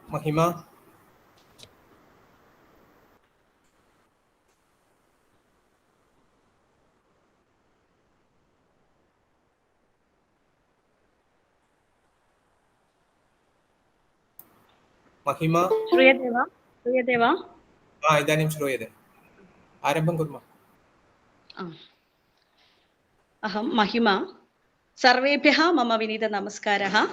महिमा महिमा श्रूयते वा? श्रूयते वा? इदानीं श्रूयते। आरम्भं कुर्मः। अहं महिमा। सर्वेभ्यः मम विनीतनमस्कारः।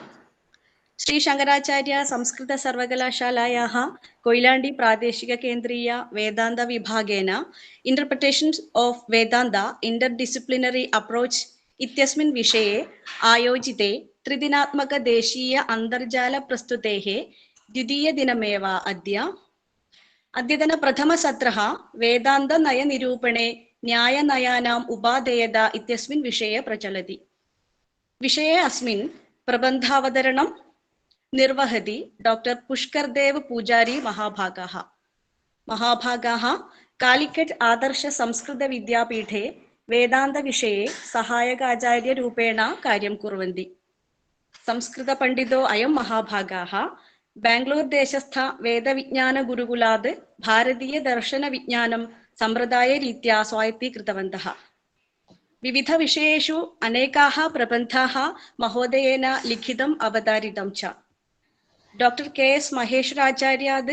श्रीशङ्कराचार्य संस्कृतसर्वकलाशालायाः कोयिलाण्डी प्रादेशिककेन्द्रीय वेदान्तविभागेन इण्टर्प्रिटेशन्स् आफ् वेदान्त इण्टर्डिसिप्लिनरी अप्रोच् इत्यस्मिन् विषये आयोजिते त्रिदिनात्मकदेशीय अन्तर्जालप्रस्तुतेः द्वितीयदिनमेव अद्यतनप्रथमसत्रः वेदान्तनयनिरूपणे न्यायनयानाम् उपादेयता इत्यस्मिन् विषये प्रचलति। विषये अस्मिन् प्रबन्धावतरणं निर्वहति डॉक्टर पुष्करदेव पूजारी महाभागाः कालिकट् आदर्श संस्कृत विद्यापीठे वेदांत विषये सहायक आचार्यरूपेण कार्यं कुर्वन्ति। संस्कृतपण्डितो अयं महाभागाः बेंगलूर देशस्थ वेदविज्ञानगुरुकुलात् भारतीयदर्शनविज्ञानं सम्प्रदायरीत्या स्वायत्तीकृतवन्तः। विविध विषयेषु अनेकाः प्रबन्धाः महोदयेन लिखितम् अवतारितं च। Doctor KS. महेश्वराचार्यात्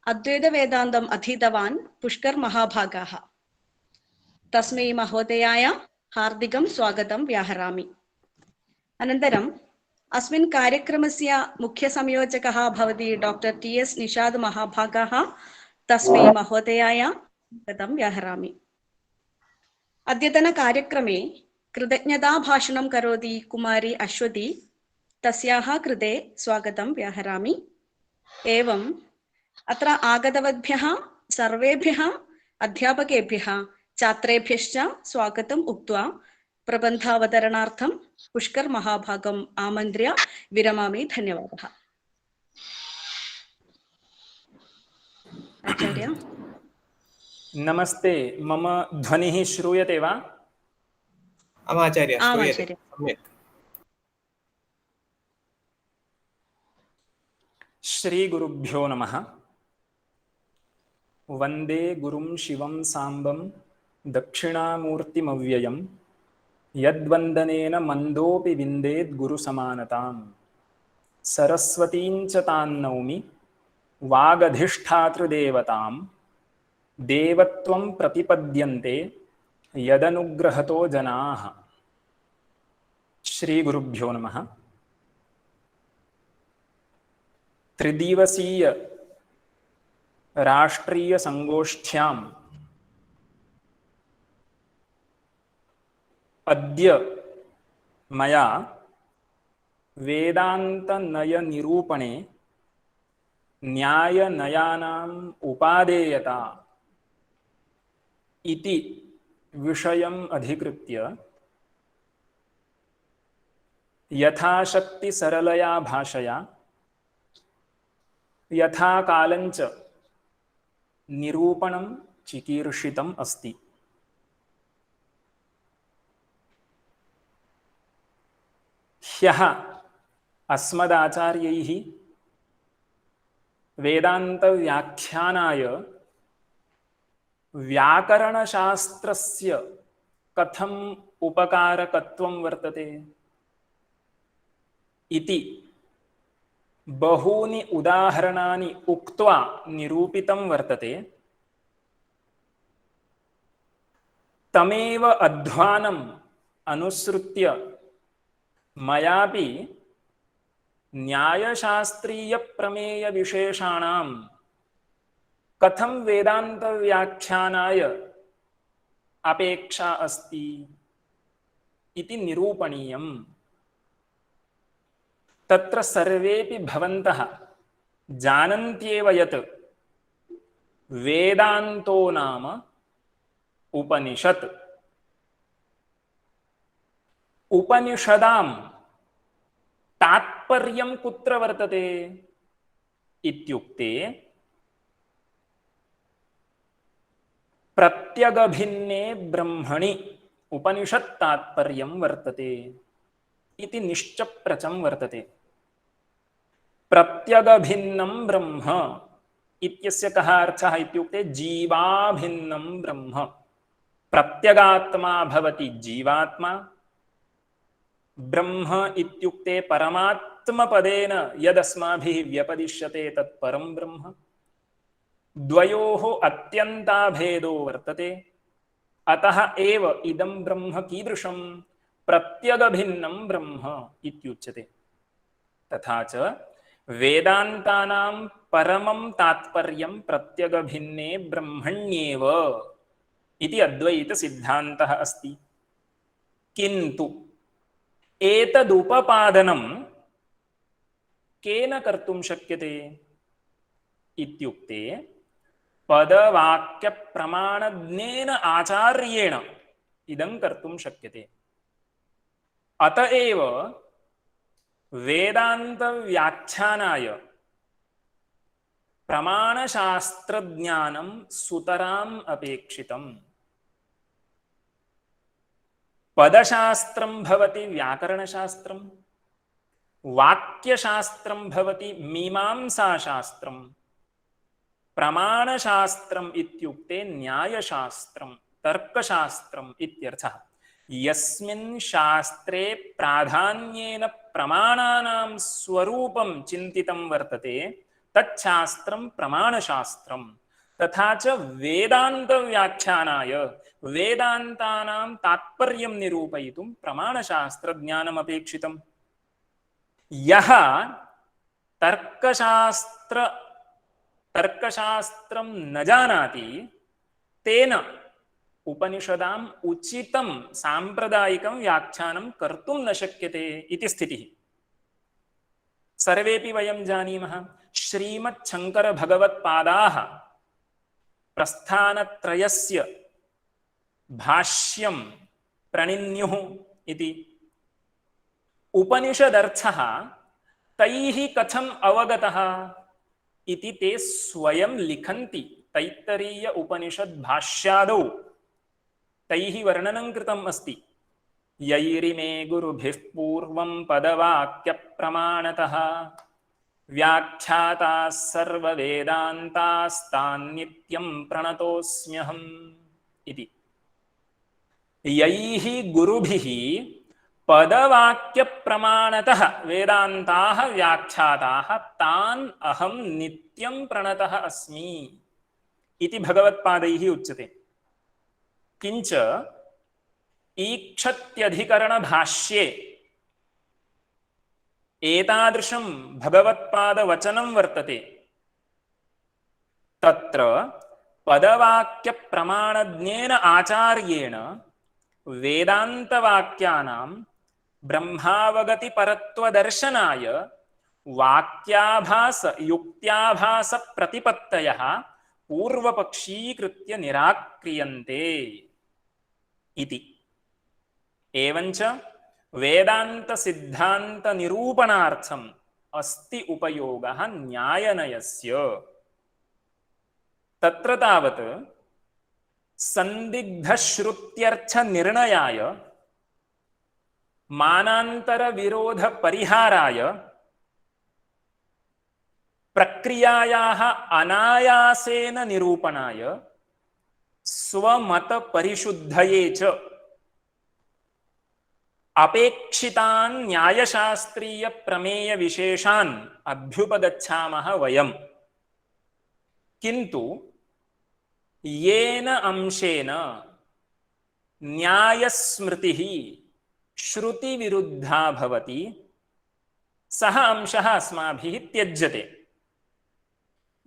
अद्वैत वेदान्तम् अधीतवान् पुष्कर महाभागाः। तस्मै महोदयाय हार्दिकं स्वागतं व्याहरामि। अनन्तरम् अस्मिन् कार्यक्रमस्य मुख्यसंयोजकः भवति डॉक्टर टी.एस. निषाद महाभागाः। तस्मै महोदयाय स्वागतं व्याहरामि। अद्यतन कार्यक्रमे कृतज्ञताभाषणं करोति कुमारी अश्वती। तस्याः कृते स्वागतं व्याहरामि। एवम् अत्र आगतवद्भ्यः सर्वेभ्यः अध्यापकेभ्यः छात्रेभ्यश्च स्वागतम् उक्त्वा प्रबन्धावतरणार्थं पुष्कर महाभागम् आमन्त्र्य विरमामि। धन्यवादः। आचार्य नमस्ते। मम ध्वनिः श्रूयते वा? आचार्य श्रूयते सम्यक्। श्रीगुरुभ्यो नमः। वन्दे गुरुं शिवं साम्बं दक्षिणामूर्तिमव्ययं यद्वन्दनेन मन्दोऽपि विन्देद् गुरुसमानताम्। सरस्वतीं च तां नौमि वागधिष्ठातृदेवतां। देवत्वं प्रतिपद्यन्ते यदनुग्रहतो जनाः। श्रीगुरुभ्यो नमः। त्रिदिवसीय राष्ट्रीय संगोष्ठ्यां अद्य मया वेदान्तनयनिरूपणे न्यायनयानाम् उपादेयता इति विषयम् अधिकृत्य यथाशक्ति सरलया भाषया यथा कालञ्च निरूपणं चिकीर्षितम् अस्ति। ह्यः अस्मदाचार्यैः वेदान्तव्याख्यानाय व्याकरणशास्त्रस्य कथम् उपकारकत्वं वर्तते इति बहूनि उदाहरणानि उक्त्वा निरूपितं वर्तते। तमेव अध्वानम् अनुसृत्य मयापि न्यायशास्त्रीयप्रमेयविशेषाणां कथं वेदान्तव्याख्यानाय अपेक्षा अस्ति इति निरूपणीयम्। तत्र सर्वेपि भवन्तः जानन्त्येव यत् वेदान्तो नाम उपनिषत्। उपनिषदां तात्पर्यं कुत्र वर्तते इत्युक्ते प्रत्यगभिन्ने ब्रह्मणि उपनिषत् तात्पर्यं वर्तते इति निश्चप्रचं वर्तते। प्रत्यगभिन्नं ब्रह्म इत्यस्य कः अर्थः इत्युक्ते जीवाभिन्नं ब्रह्म। प्रत्यगात्मा भवति जीवात्मा, ब्रह्म इत्युक्ते परमात्मपदेन यदस्माभिः व्यपदिश्यते तत् परं ब्रह्म। द्वयोः अत्यन्ताभेदो वर्तते, अतः एव इदं ब्रह्म कीदृशं प्रत्यगभिन्नं ब्रह्म इत्युच्यते। तथा च वेदान्तानां परमं तात्पर्यं प्रत्यगभिन्ने ब्रह्मण्येव इति अद्वैतसिद्धान्तः अस्ति। किन्तु एतदुपपादनं केन कर्तुं शक्यते इत्युक्ते पदवाक्यप्रमाणज्ञेन आचार्येण इदं कर्तुं शक्यते। अतएव वेदान्तव्याख्यानाय प्रमाणशास्त्रज्ञानं सुतराम् अपेक्षितम्। पदशास्त्रं भवति व्याकरणशास्त्रं, वाक्यशास्त्रं भवति मीमांसाशास्त्रं, प्रमाणशास्त्रम् इत्युक्ते न्यायशास्त्रं, तर्कशास्त्रम् इत्यर्थः। यस्मिन् शास्त्रे प्राधान्येन प्रमाणानां स्वरूपं चिन्तितं वर्तते तच्छास्त्रं प्रमाणशास्त्रम्। तथा च वेदान्तव्याख्यानाय वेदान्तानां तात्पर्यं निरूपयितुं प्रमाणशास्त्रज्ञानम् अपेक्षितम्। यः तर्कशास्त्रं न जानाति तेन उपनिषदाम् उचितं सांप्रदायिकं व्याख्यानं कर्तुं न शक्यते इति स्थितिः। सर्वेपि वयं जानीमः, श्रीमच्छङ्करभगवत्पादाः प्रस्थानत्रयस्य भाष्यं प्रणिन्युः इति। उपनिषदर्थः तैः कथम् अवगतः इति ते स्वयं लिखन्ति। तैत्तरीय उपनिषद् भाष्यादौ तैः वर्णनं कृतम् अस्ति। यैरिमे गुरुभिः पूर्वं पदवाक्यप्रमाणतः व्याख्याताः सर्ववेदान्तास्तान्नित्यं प्रणतोऽस्म्यहम् इति। यैः गुरुभिः पदवाक्यप्रमाणतः वेदान्ताः व्याख्याताः तान् अहं नित्यं प्रणतः अस्मि इति भगवत्पादैः उच्यते। किंच ईक्षत्यधिकरणभाष्ये एतादृशं भगवत्पादवचनं वर्तते। तत्र पदवाक्यप्रमाणज्ञेन आचार्येण वेदान्तवाक्यानां ब्रह्मावगतिपरत्वदर्शनाय वाक्याभास युक्त्याभास प्रतिपत्तयः पूर्वपक्षीकृत्य निराक्रियन्ते इति। एवञ्च वेदांत सिद्धांत निरूपणार्थम् अस्ति उपयोगः न्यायनयस्य। तत्र तावत् संदिग्धश्रुत्यर्थ निर्णयाय मानांतर विरोध परिहाराय प्रक्रियायाः अनायासेन निरूपणाय स्वमत परिशुद्धये च अपेक्षितान् न्यायशास्त्रीय प्रमेय विशेषान् अभ्युपगच्छामः वयम्। किन्तु येन अंशेन न्यायस्मृतिः श्रुति विरुद्धा भवति सः अंशः अस्माभिः त्यज्यते।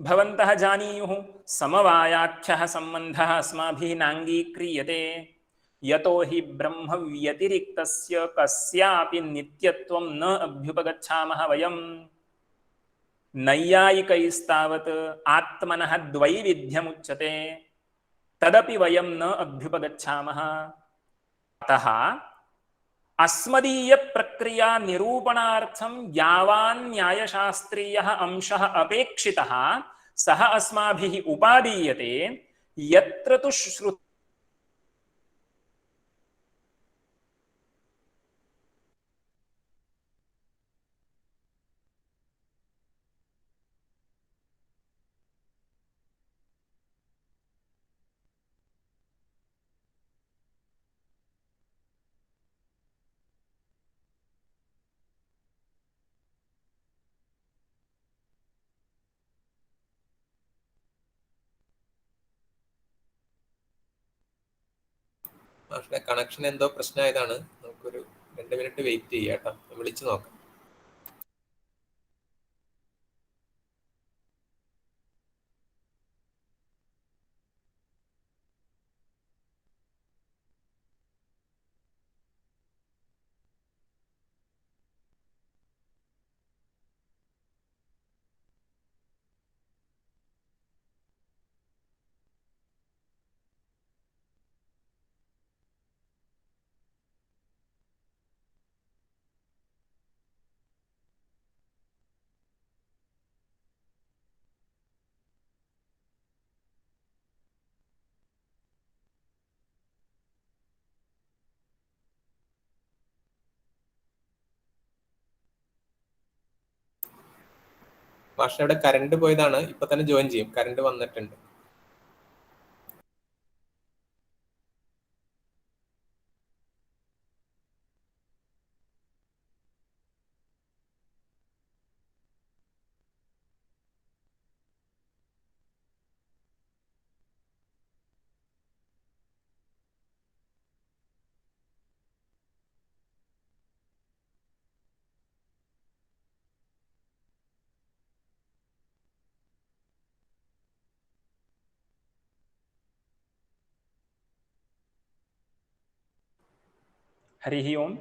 भवन्तः जानीयुः, समवायाख्यः सम्बन्धः अस्माभिः नाङ्गीक्रियते। यतो हि ब्रह्म व्यतिरिक्तस्य कस्यापि नित्यत्वं न अभ्युपगच्छामः वयम्। नैयायिकैस्तावत् आत्मनः द्वैविध्यमुच्यते, तदपि वयं न अभ्युपगच्छामः। अतः अस्मदीय प्रक्रिया निरूपणार्थं यावान् न्यायशास्त्रीयः अंशः अपेक्षितः सः अस्माभिः उपादीयते। यत्र तु മാഷിന്റെ കണക്ഷൻ എന്തോ പ്രശ്നമായതാണ്. നമുക്കൊരു 2 മിനിറ്റ് വെയിറ്റ് ചെയ്യാം കേട്ടോ, വിളിച്ചു നോക്കാം. മാഷിന്റെ കറണ്ട് പോയതാണ്, ഇപ്പൊ തന്നെ ജോയിൻ ചെയ്യും. കറണ്ട് വന്നിട്ടുണ്ട്. हरिः ओम्,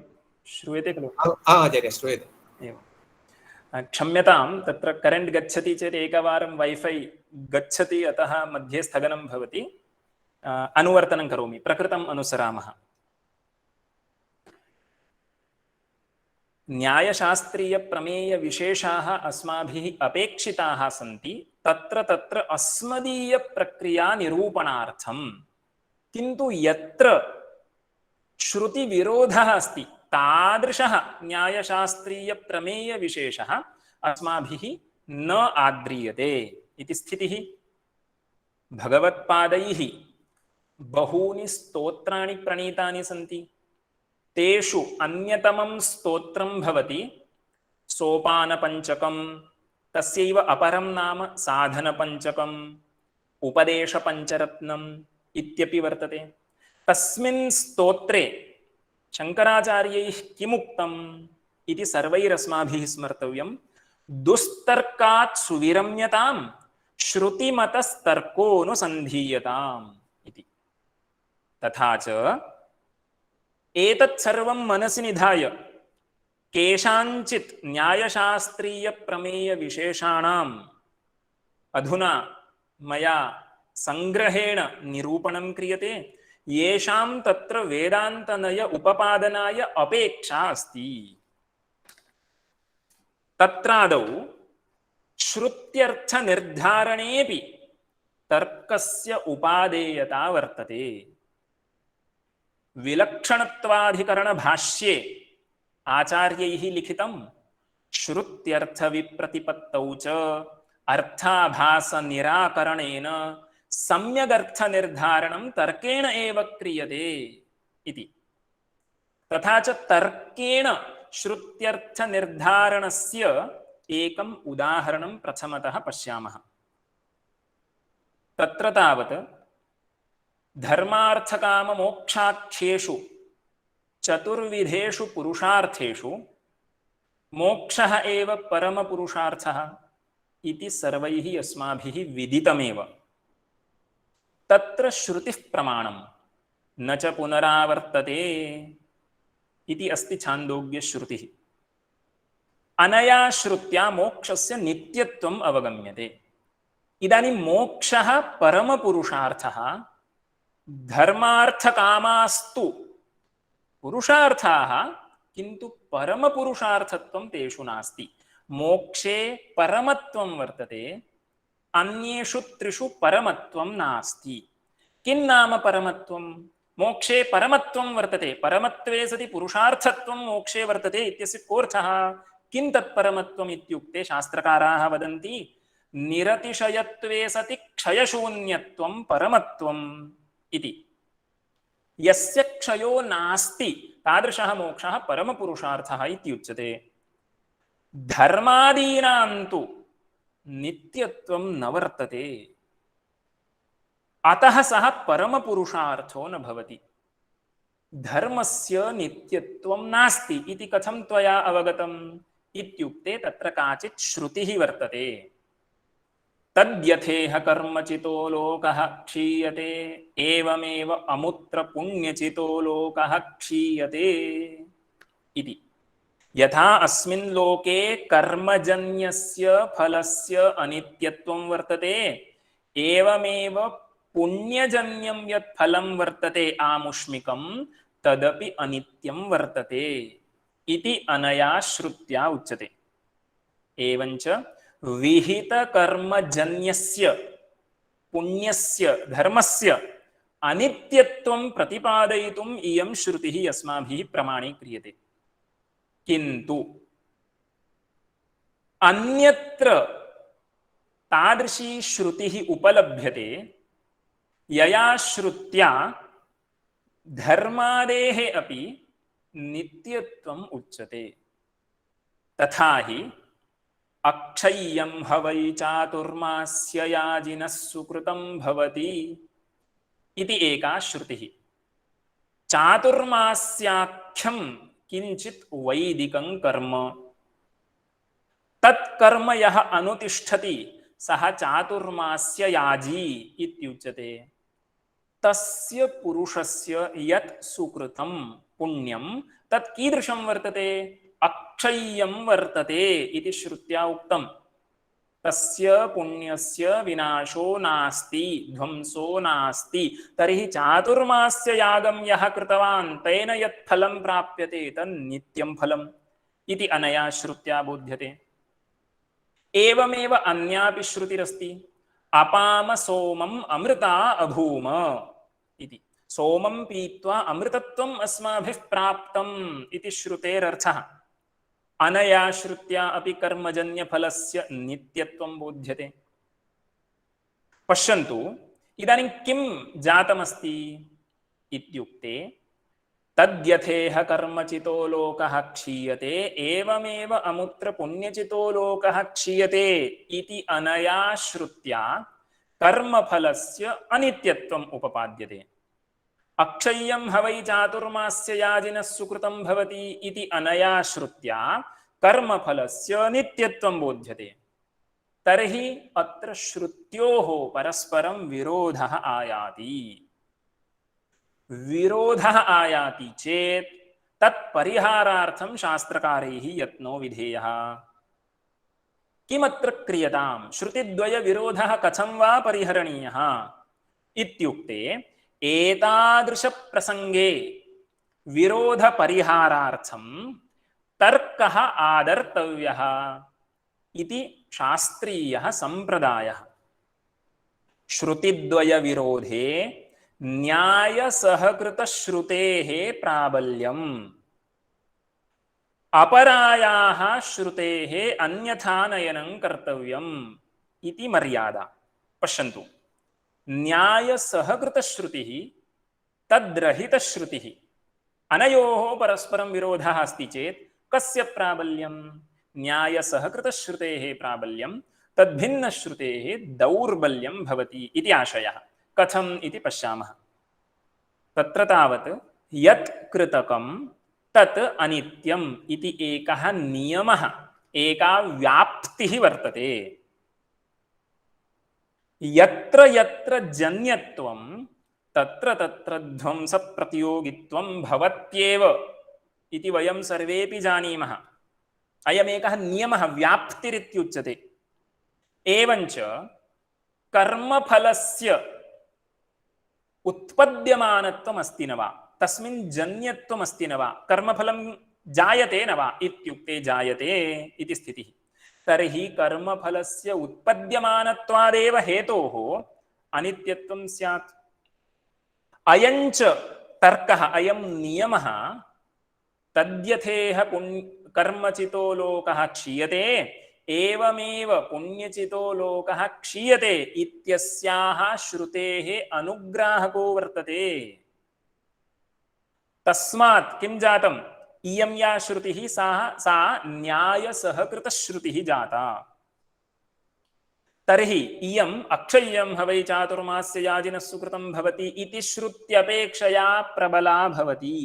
श्रूयते खलु? आचार्य श्रूयते। एवं, क्षम्यतां, तत्र करेण्ट् गच्छति चेत् एकवारं वैफै गच्छति, अतः मध्ये स्थगनं भवति। अनुवर्तनं करोमि, प्रकृतम् अनुसरामः। न्यायशास्त्रीयप्रमेयविशेषाः अस्माभिः अपेक्षिताः सन्ति तत्र तत्र अस्मदीयप्रक्रियानिरूपणार्थम्। किन्तु यत्र श्रुतिविरोधः अस्ति तादृशः न्यायशास्त्रीयप्रमेयविशेषः अस्माभिः न आद्रीयते इति स्थितिः। भगवत्पादैः बहूनि स्तोत्राणि प्रणीतानि सन्ति। तेषु अन्यतमं स्तोत्रं भवति सोपानपञ्चकं, तस्यैव अपरं नाम साधनपञ्चकम्, उपदेशपञ्चरत्नम् इत्यपि वर्तते। तस्मिन् स्तोत्रे शङ्कराचार्यैः किमुक्तम् इति सर्वैरस्माभिः स्मर्तव्यं। दुस्तर्कात् सुविरम्यतां, श्रुतिमतस्तर्कोऽनुसन्धीयताम् इति। तथा च एतत् सर्वं मनसि निधाय केषाञ्चित् न्यायशास्त्रीयप्रमेयविशेषाणाम् अधुना मया संग्रहेण निरूपणं क्रियते, येषां तत्र वेदान्तनय उपपादनाय अपेक्षा अस्ति। तत्रादौ श्रुत्यर्थनिर्धारणेऽपि तर्कस्य उपादेयता वर्तते। विलक्षणत्वाधिकरणभाष्ये आचार्यैः लिखितं श्रुत्यर्थविप्रतिपत्तौ च अर्थाभासनिराकरणेन सम्यगर्थनिर्धारणं तर्केण एव क्रियते इति। तथा च तर्केण श्रुत्यर्थनिर्धारणस्य एकम् उदाहरणं प्रथमतः पश्यामः। तत्र तावत् धर्मार्थकाममोक्षाख्येषु चतुर्विधेषु पुरुषार्थेषु मोक्षः एव परमपुरुषार्थः इति सर्वैः अस्माभिः विदितमेव। तत्र श्रुतिः प्रमाणं न च पुनरावर्तते इति अस्ति छान्दोग्यश्रुतिः। अनया श्रुत्या मोक्षस्य नित्यत्वम् अवगम्यते। इदानीं मोक्षः परमपुरुषार्थः, धर्मार्थकामास्तु पुरुषार्थाः, किन्तु परमपुरुषार्थत्वं तेषु नास्ति। मोक्षे परमत्वं वर्तते, अन्येषु त्रिषु परमत्वं नास्ति। किं नाम परमत्वं? मोक्षे परमत्वं वर्तते, परमत्वे सति पुरुषार्थत्वं मोक्षे वर्तते इत्यस्य कोऽर्थः? किं तत्परमत्वम् इत्युक्ते शास्त्रकाराः वदन्ति निरतिशयत्वे सति क्षयशून्यत्वं परमत्वम् इति। यस्य क्षयो नास्ति तादृशः मोक्षः परमपुरुषार्थः इत्युच्यते। धर्मादीनां तु नित्यत्वं न वर्तते, अतः सः परमपुरुषार्थो न भवति। धर्मस्य नित्यत्वं नास्ति इति कथं त्वया अवगतम् इत्युक्ते तत्र काचित् श्रुतिः वर्तते। तद्यथेह कर्मचितो लोकः क्षीयते एवमेव अमुत्र पुण्यचितो लोकः क्षीयते इति। यथा अस्मिन् लोके कर्मजन्यस्य फलस्य अनित्यत्वं वर्तते एवमेव पुण्यजन्यं यत् फलं वर्तते आमुष्मिकं तदपि अनित्यं वर्तते इति अनया श्रुत्या उच्यते। एवञ्च विहित कर्मजन्यस्य पुण्यस्य धर्मस्य अनित्यत्वं प्रतिपादयितुम् इयं श्रुतिः अस्माभिः प्रमाणीक्रियते। किन्तु अन्यत्र तादृशी श्रुतिः उपलभ्यते यया श्रुत्या धर्मादेः अपि नित्यत्वम् उच्यते। तथा हि अक्षय्यं हवै चातुर्मास्य याजिनः सुकृतं भवति इति एका श्रुतिः। चातुर्मास्याख्यं किंचित् वैदिकं कर्म, तत्कर्म यः अनुतिष्ठति सः चातुर्मास्य याजी इत्युच्यते। तस्य पुरुषस्य यत् सुकृतं पुण्यं तत् कीदृशं वर्तते? अक्षय्यं वर्तते इति श्रुत्या उक्तम्। तस्य पुण्यस्य विनाशो नास्ति, ध्वंसो नास्ति। तर्हि चातुर्मास्य यागं यः कृतवान् तेन यत् फलं प्राप्यते तन् नित्यं फलम् इति अनया श्रुत्या बोध्यते। एवमेव अन्यापि श्रुतिरस्ति। अपाम सोमम् अमृता अभूम इति। सोमं पीत्वा अमृतत्वम् अस्माभिः प्राप्तम् इति श्रुतेरर्थः। अनया श्रुत्या अपि कर्मजन्यफलस्य नित्यत्वं बोध्यते। पश्यन्तु इदानीं किं जातमस्ति इत्युक्ते तद्यथेह कर्मचितो लोकः क्षीयते एवमेव अमुत्र पुण्यचितो लोकः क्षीयते इति अनया श्रुत्या कर्मफलस्य अनित्यत्वम् उपपाद्यते। अक्षय्यं हवै चातुर्मास्य याजिनः सुकृतं भवति इति अनया श्रुत्या कर्मफलस्य नित्यत्वं बोध्यते। तर्हि अत्र श्रुत्योः परस्परं विरोधः आयाति। विरोधः आयाति चेत् तत्परिहारार्थं शास्त्रकारैः यत्नो विधेयः। किमत्र क्रियतां? श्रुतिद्वय विरोधः कथं वा परिहरणीयः इत्युक्ते एतादृश प्रसंगे विरोध परिहारार्थं तर्कः आदर्तव्यः इति शास्त्रीयः संप्रदायः। श्रुतिद्वय विरोधे न्याय सहकृत श्रुतेः प्राबल्यम्, अपरायाः श्रुतेः अन्यथा नयनं कर्तव्यम् इति मर्यादा। पश्यन्तु, न्याय सहकृत श्रुतिः तद्रहित श्रुतिः अनयोः परस्परं विरोधः अस्ति चेत् कस्य प्राबल्यं? न्याय सहकृत श्रुतेः प्राबल्यं, तद्भिन्न श्रुतेः दौर्बल्यं भवति इति आशयः। कथम् इति पश्यामः। तत्र तावत् यत् कृतकं तत् अनित्यम् इति एकः नियमः, एका व्याप्तिः वर्तते। यत्र यत्र जन्यत्वं तत्र तत्र ध्वंस प्रतियोगित्वं भवत्येव इति वयं सर्वेपि जानीमः। अयमेकः नियमः, व्याप्तिरित्युच्यते। एवञ्च कर्मफलस्य उत्पद्यमानत्वम् अस्ति न वा, तस्मिन् जन्यत्वम् अस्ति न वा, कर्मफलं जायते न वा इत्युक्ते जायते इति स्थितिः। तर्हि कर्मफलस्य उत्पद्यमानत्वादेव हेतोः अनित्यत्वं स्यात्। अयञ्च तर्कः, अयं नियमः तद्यथेह कर्मचितो लोकः क्षीयते एवमेव पुण्यचितो लोकः क्षीयते इत्यस्याः श्रुतेः अनुग्राहको वर्तते। तस्मात् किं जातम्? इयं या श्रुतिः सा न्याय सहकृत श्रुतिः जाता। तर्हि इयम् अक्षय्यं हवै चातुर्मास्य याजिनः सुकृतं भवति इति श्रुत्यपेक्षया प्रबला भवति।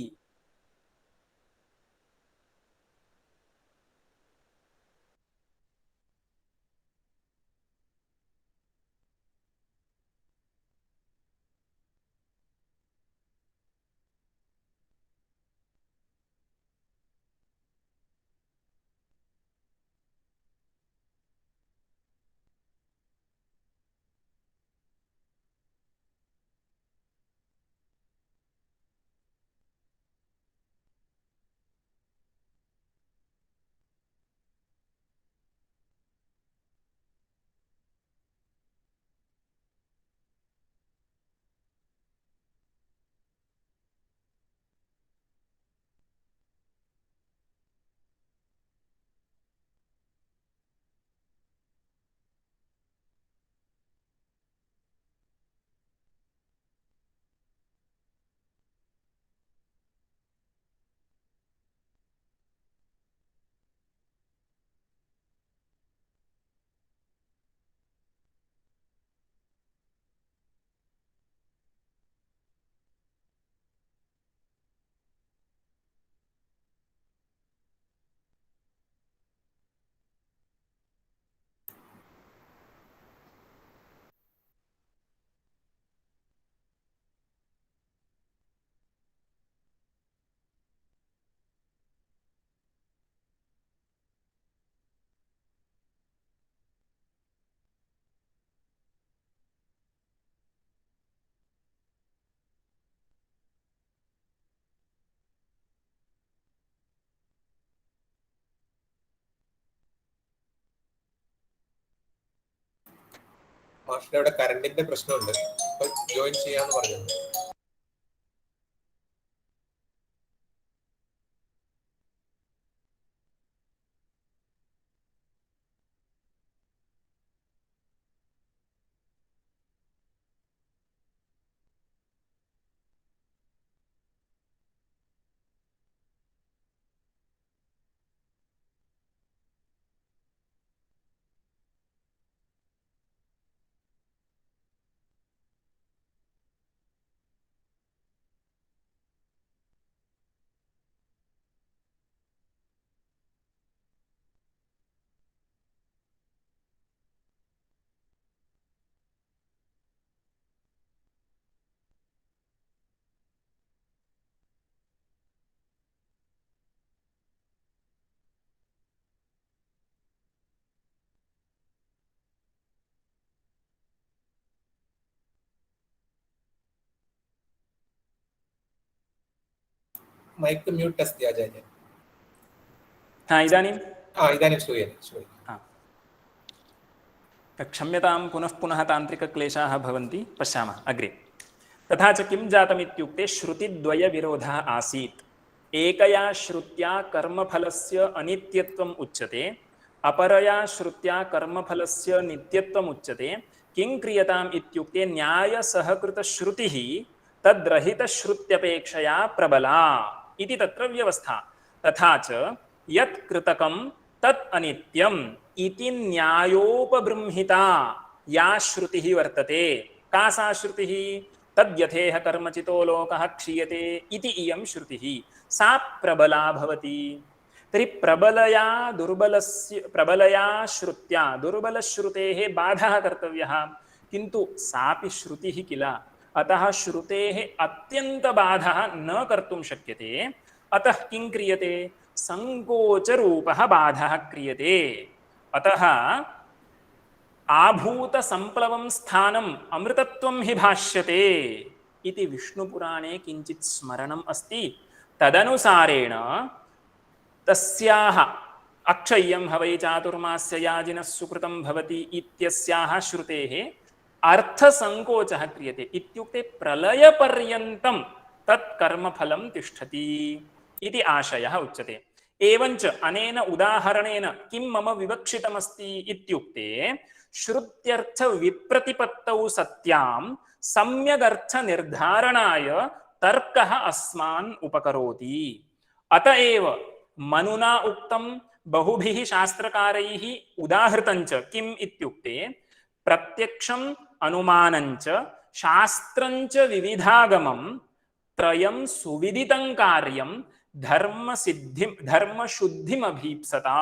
മാഷിന്റെ അവിടെ കറണ്ടിന്റെ പ്രശ്നമുണ്ട്, അപ്പൊ ജോയിൻ ചെയ്യാന്ന് പറഞ്ഞു. मैक् म्यूट् अस्ति आचार्य. इदानीं इदानीं श्रूयते. क्षम्यतां, पुनः पुनः तान्त्रिकक्लेशाः भवन्ति, पश्यामः अग्रे. तथा च किं जातमित्युक्ते श्रुतिद्वयविरोधः आसीत्. एकया श्रुत्या कर्मफलस्य अनित्यत्वम् उच्यते, अपरया श्रुत्या कर्मफलस्य नित्यत्वम् उच्यते. किं क्रियताम् इत्युक्ते न्यायसहकृतश्रुतिः तद्रहितश्रुत्यपेक्षया प्रबला इति तत्र व्यवस्था. तथा च यत् कृतकं तत् अनित्यम् इति न्यायोपबृंहिता या श्रुतिः वर्तते. का सा श्रुतिः? तद्यथेह कर्मचितो लोकः क्षीयते इति इयं श्रुतिः. सा प्रबला भवति. तर्हि प्रबलया श्रुत्या दुर्बलश्रुतेः बाधः कर्तव्यः, किन्तु सापि श्रुतिः किल, अतः श्रुतेः अत्यन्तबाधः न कर्तुं शक्यते. अतः किं क्रियते? संकोचरूपः बाधः क्रियते. अतः आभूतसंप्लवं स्थानम् अमृतत्वं हि भाष्यते इति विष्णुपुराणे किञ्चित् स्मरणम् अस्ति. तदनुसारेण तस्याः अक्षय्यं हवै चातुर्मास्य याजिनः सुकृतं भवति इत्यस्याः श्रुतेः अर्थसंकोचः क्रियते. इत्युक्ते प्रलयपर्यन्तं तत् कर्मफलं तिष्ठति इति आशयः उच्यते. एवञ्च अनेन उदाहरणेन किं मम विवक्षितमस्ति इत्युक्ते श्रुत्यर्थ विप्रतिपत्तौ सत्यां सम्यगर्थनिर्धारणाय तर्कः अस्मान् उपकरोति. अत एव मनुना उक्तं बहुभिः शास्त्रकारैः उदाहृतं च किम् इत्युक्ते प्रत्यक्षम अनुमानञ्च शास्त्रञ्च विविधागमं त्रयं सुविदितं कार्यं धर्मशुद्धिमभीप्सता।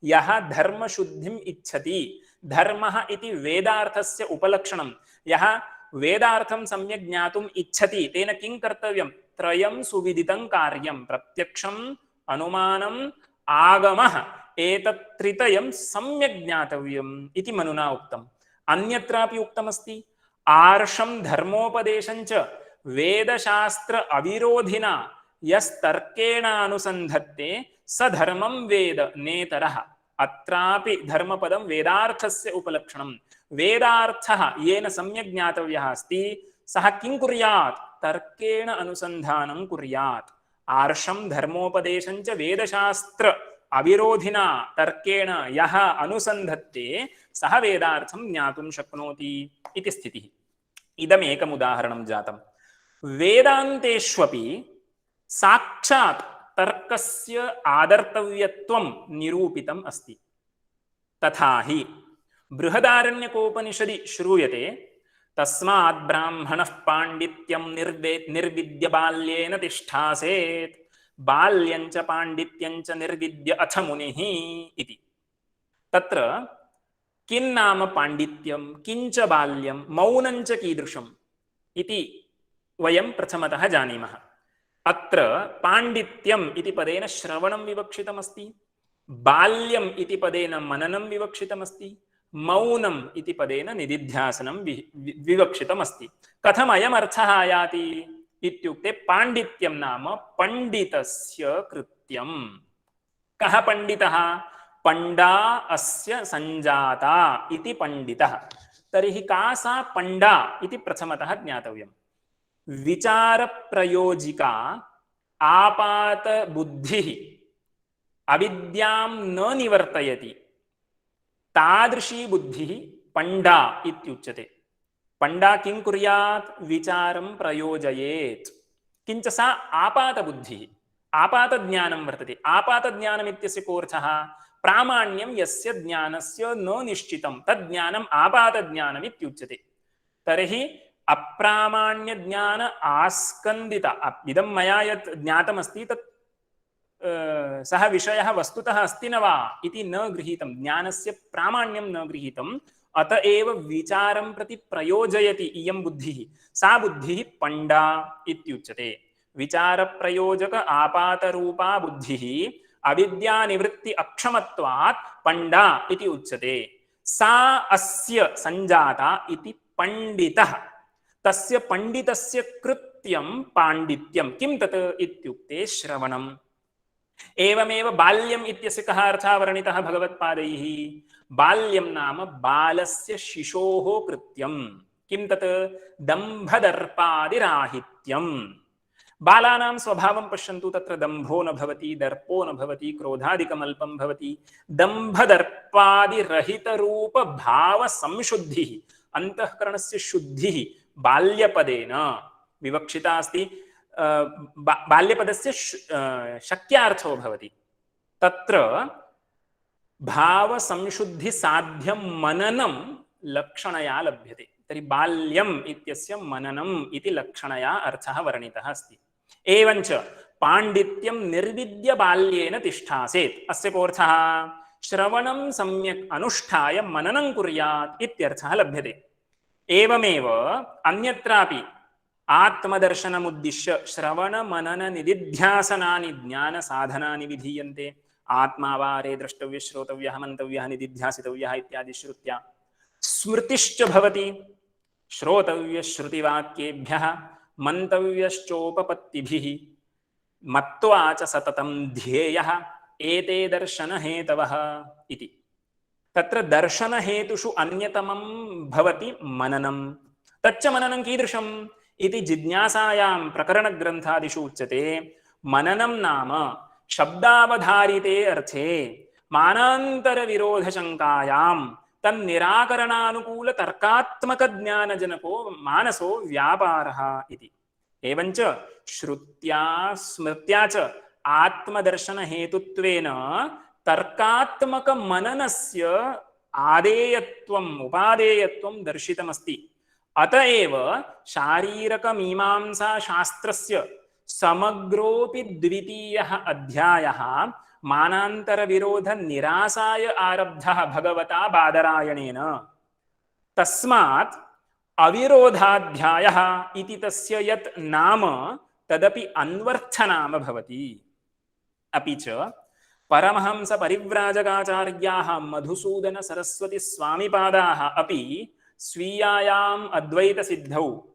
यः धर्मशुद्धिम् इच्छति, धर्मः इति वेदार्थस्य उपलक्षणं, यः वेदार्थं सम्यक् ज्ञातुम् इच्छति तेन किं कर्तव्यं? त्रयं सुविदितं कार्यं प्रत्यक्षम् अनुमानम् आगमः एतत्त्रितयं सम्यक् ज्ञातव्यम् इति मनुना उक्तम्। अन्यत्रापि उक्तमस्ति आर्षं धर्मोपदेशञ्च वेदशास्त्र अविरोधिना यस्तर्केण अनुसन्धत्ते स धर्मं वेद नेतरः। अत्रापि धर्मपदं वेदार्थस्य उपलक्षणं। वेदार्थः येन सम्यक् ज्ञातव्यः अस्ति सः किं कुर्यात्? तर्केण अनुसन्धानं कुर्यात्। आर्षं धर्मोपदेशञ्च वेदशास्त्र अविरोधिना तर्केण यः अनुसन्धत्ते सः वेदार्थं ज्ञातुं शक्नोति इति स्थितिः। इदमेकम् उदाहरणं जातं। वेदान्तेष्वपि साक्षात् तर्कस्य आदर्तव्यत्वं निरूपितम् अस्ति। तथा हि बृहदारण्यकोपनिषदि श्रूयते तस्मात् ब्राह्मणः पाण्डित्यं निर्विद्य बाल्येन तिष्ठासेत् बाल्यञ्च पाण्डित्यञ्च निर्विद्य अथ मुनिः इति। तत्र किं नाम पाण्डित्यं, किञ्च बाल्यं, मौनञ्च कीदृशम् इति वयं प्रथमतः जानीमः। अत्र पाण्डित्यम् इति पदेन श्रवणं विवक्षितमस्ति, बाल्यम् इति पदेन मननं विवक्षितमस्ति, मौनम् इति पदेन निदिध्यासनं विवक्षितमस्ति। कथम् अयम् अर्थः आयाति इत्युक्ते पाण्डित्यं नाम पण्डितस्य कृत्यं। कः पण्डितः? पण्डा अस्य सञ्जाता इति पण्डितः। तर्हि का सा पण्डा इति प्रथमतः ज्ञातव्यम्। विचारप्रयोजिका आपातबुद्धिः अविद्यां न निवर्तयति तादृशी बुद्धिः पण्डा इत्युच्यते। पण्डा किं कुर्यात्? विचारं प्रयोजयेत्। किञ्च सा आपातबुद्धिः, आपातज्ञानं वर्तते। आपातज्ञानम् इत्यस्य कोऽर्थः? प्रामाण्यं यस्य ज्ञानस्य न निश्चितं तज्ज्ञानम् आपातज्ञानम् इत्युच्यते। तर्हि अप्रामाण्यज्ञान आस्कन्दित इदं मया यत् ज्ञातमस्ति तत् सः विषयः वस्तुतः अस्ति न वा इति न गृहीतं, ज्ञानस्य प्रामाण्यं न गृहीतम्, अत एव विचारं प्रति प्रयोजयति इयं बुद्धिः, सा बुद्धिः पण्डा इत्युच्यते। विचारप्रयोजक आपातरूपा बुद्धिः अविद्यानिवृत्ति अक्षमत्वात् पण्डा इति उच्यते। सा अस्य सञ्जाता इति पण्डितः। तस्य पण्डितस्य कृत्यं पाण्डित्यं। किं तत् इत्युक्ते श्रवणम्। एवमेव बाल्यम् इत्यस्य कः अर्थः वर्णितः भगवत्पादैः? बाल्यं नाम बालस्य शिशोः कृत्यं। किं तत्? दम्भदर्पादिराहित्यम्। बालानां स्वभावं पश्यन्तु, तत्र दम्भो न भवति, दर्पो न भवति, क्रोधादिकमल्पं भवति। दम्भदर्पादिरहितरूपभावसंशुद्धिः, अन्तःकरणस्य शुद्धिः बाल्यपदेन विवक्षिता अस्ति। बाल्यपदस्य शक्यार्थो भवति। तत्र भावसंशुद्धिसाध्यं मननं लक्षणया लभ्यते। तर्हि बाल्यम् इत्यस्य मननम् इति लक्षणया अर्थः वर्णितः अस्ति। एवञ्च पाण्डित्यं निर्विद्य बाल्येन तिष्ठासेत्। अस्य कोऽर्थः? श्रवणं सम्यक् अनुष्ठाय मननं कुर्यात् इत्यर्थः लभ्यते। एवमेव अन्यत्रापि आत्मदर्शनमुद्दिश्य श्रवणमनननिदिध्यासनानि ज्ञानसाधनानि विधीयन्ते। आत्मा वारे द्रष्टव्यः, श्रोतव्यः, मन्तव्यः, निदिध्यासितव्यः इत्यादि श्रुत्या। स्मृतिश्च भवति, श्रोतव्यश्रुतिवाक्येभ्यः, मन्तव्यश्चोपपत्तिभिः, मत्वा च सततं ध्येयः एते दर्शनहेतवः इति। तत्र दर्शनहेतुषु अन्यतमं भवति मननं। तच्च मननं कीदृशम् इति जिज्ञासायां प्रकरणग्रन्थादिषु उच्यते। मननं नाम शब्दावधारिते अर्थे मानान्तरविरोधशङ्कायां तन्निराकरणानुकूलतर्कात्मकज्ञानजनको मानसो व्यापारः इति। एवञ्च श्रुत्या स्मृत्या च आत्मदर्शनहेतुत्वेन तर्कात्मकमननस्य आदेयत्वम् उपादेयत्वं दर्शितमस्ति। अत एव शारीरकमीमांसा शास्त्रस्य समग्रोऽपि द्वितीयः अध्यायः मानान्तरविरोधनिरासाय आरब्धः भगवता बादरायणेन। तस्मात् अविरोधाध्यायः इति तस्य यत् नाम तदपि अन्वर्थनाम भवति। अपि च परमहंस परिव्राजकाचार्याः मधुसूदन सरस्वती स्वामिपादाः अपि स्वीयायाम् अद्वैतसिद्धौ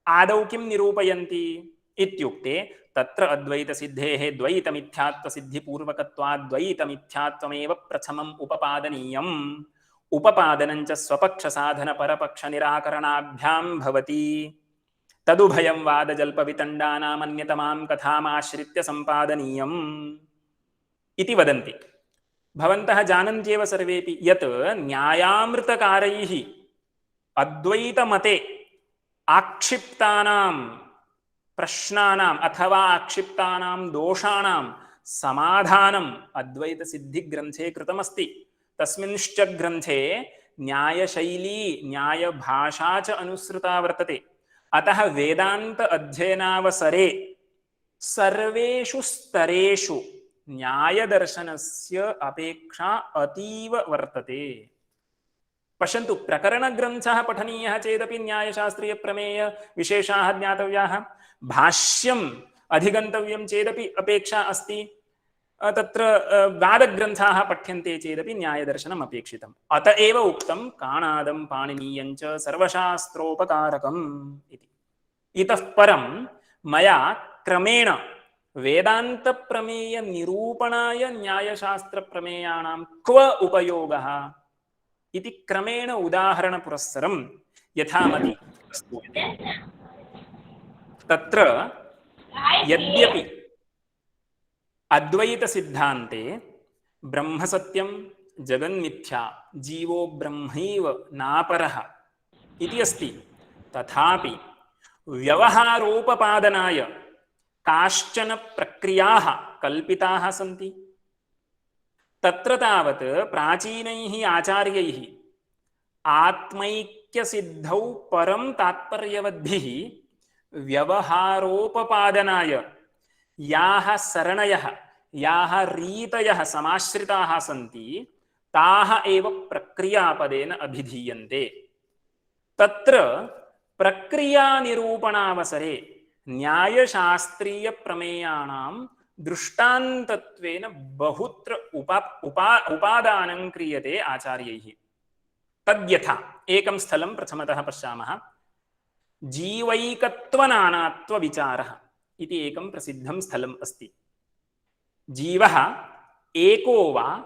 आदौ किं निरूपयन्ति इत्युक्ते तत्र अद्वैतसिद्धेः द्वैतमिथ्यात्वसिद्धिपूर्वकत्वाद्वैतमिथ्यात्वमेव प्रथमम् उपपादनीयम्। उपपादनं च स्वपक्षसाधनपरपक्षनिराकरणाभ्यां भवति। तदुभयं वादजल्पवितण्डानामन्यतमां कथामाश्रित्य सम्पादनीयम् इति वदन्ति। भवन्तः जानन्त्येव सर्वेपि यत् न्यायामृतकारैः अद्वैतमते आक्षिप्तानां प्रश्नानाम् अथवा आक्षिप्तानां दोषाणां समाधानम् अद्वैतसिद्धिग्रन्थे कृतमस्ति। तस्मिंश्च ग्रन्थे न्यायशैली न्यायभाषा च अनुसृता वर्तते। अतः वेदान्त अध्ययनावसरे सर्वेषु स्तरेषु न्यायदर्शनस्य अपेक्षा अतीव वर्तते। पश्यन्तु, प्रकरणग्रन्थः पठनीयः चेदपि न्यायशास्त्रीयप्रमेय विशेषाः ज्ञातव्याः। भाष्यम् अधिगन्तव्यं चेदपि अपेक्षा अस्ति। तत्र वादग्रन्थाः पठ्यन्ते चेदपि न्यायदर्शनम् अपेक्षितम्। अत एव उक्तं काणादं पाणिनीयं च सर्वशास्त्रोपकारकम् इति। इतः परं मया क्रमेण वेदान्तप्रमेयनिरूपणाय न्यायशास्त्रप्रमेयाणां क्व उपयोगः इति क्रमेण उदाहरणपुरस्सरं यथामति प्रस्तूयते। तत्र यद्यपि अद्वैतसिद्धान्ते ब्रह्मसत्यं जगन्मिथ्या जीवो ब्रह्मैव नापरः इति अस्ति, तथापि व्यवहारोपपादनाय काश्चन प्रक्रियाः कल्पिताः सन्ति। तत्र तावत् प्राचीनैः आचार्यैः आत्मैक्यसिद्धौ परं तात्पर्यवद्भिः व्यवहारोपपादनाय याः सरणयः याः रीतयः समाश्रिताः सन्ति ताः एव प्रक्रियापदेन अभिधीयन्ते। तत्र प्रक्रियानिरूपणावसरे न्यायशास्त्रीयप्रमेयाणां दृष्टान्तत्वेन बहुत्र उपादानं क्रियते आचार्यैः। तद्यथा एकं स्थलं प्रथमतः पश्यामः। जीवैकत्वनानात्वविचारः इति एकं प्रसिद्धं स्थलम् अस्ति। जीवः एको वा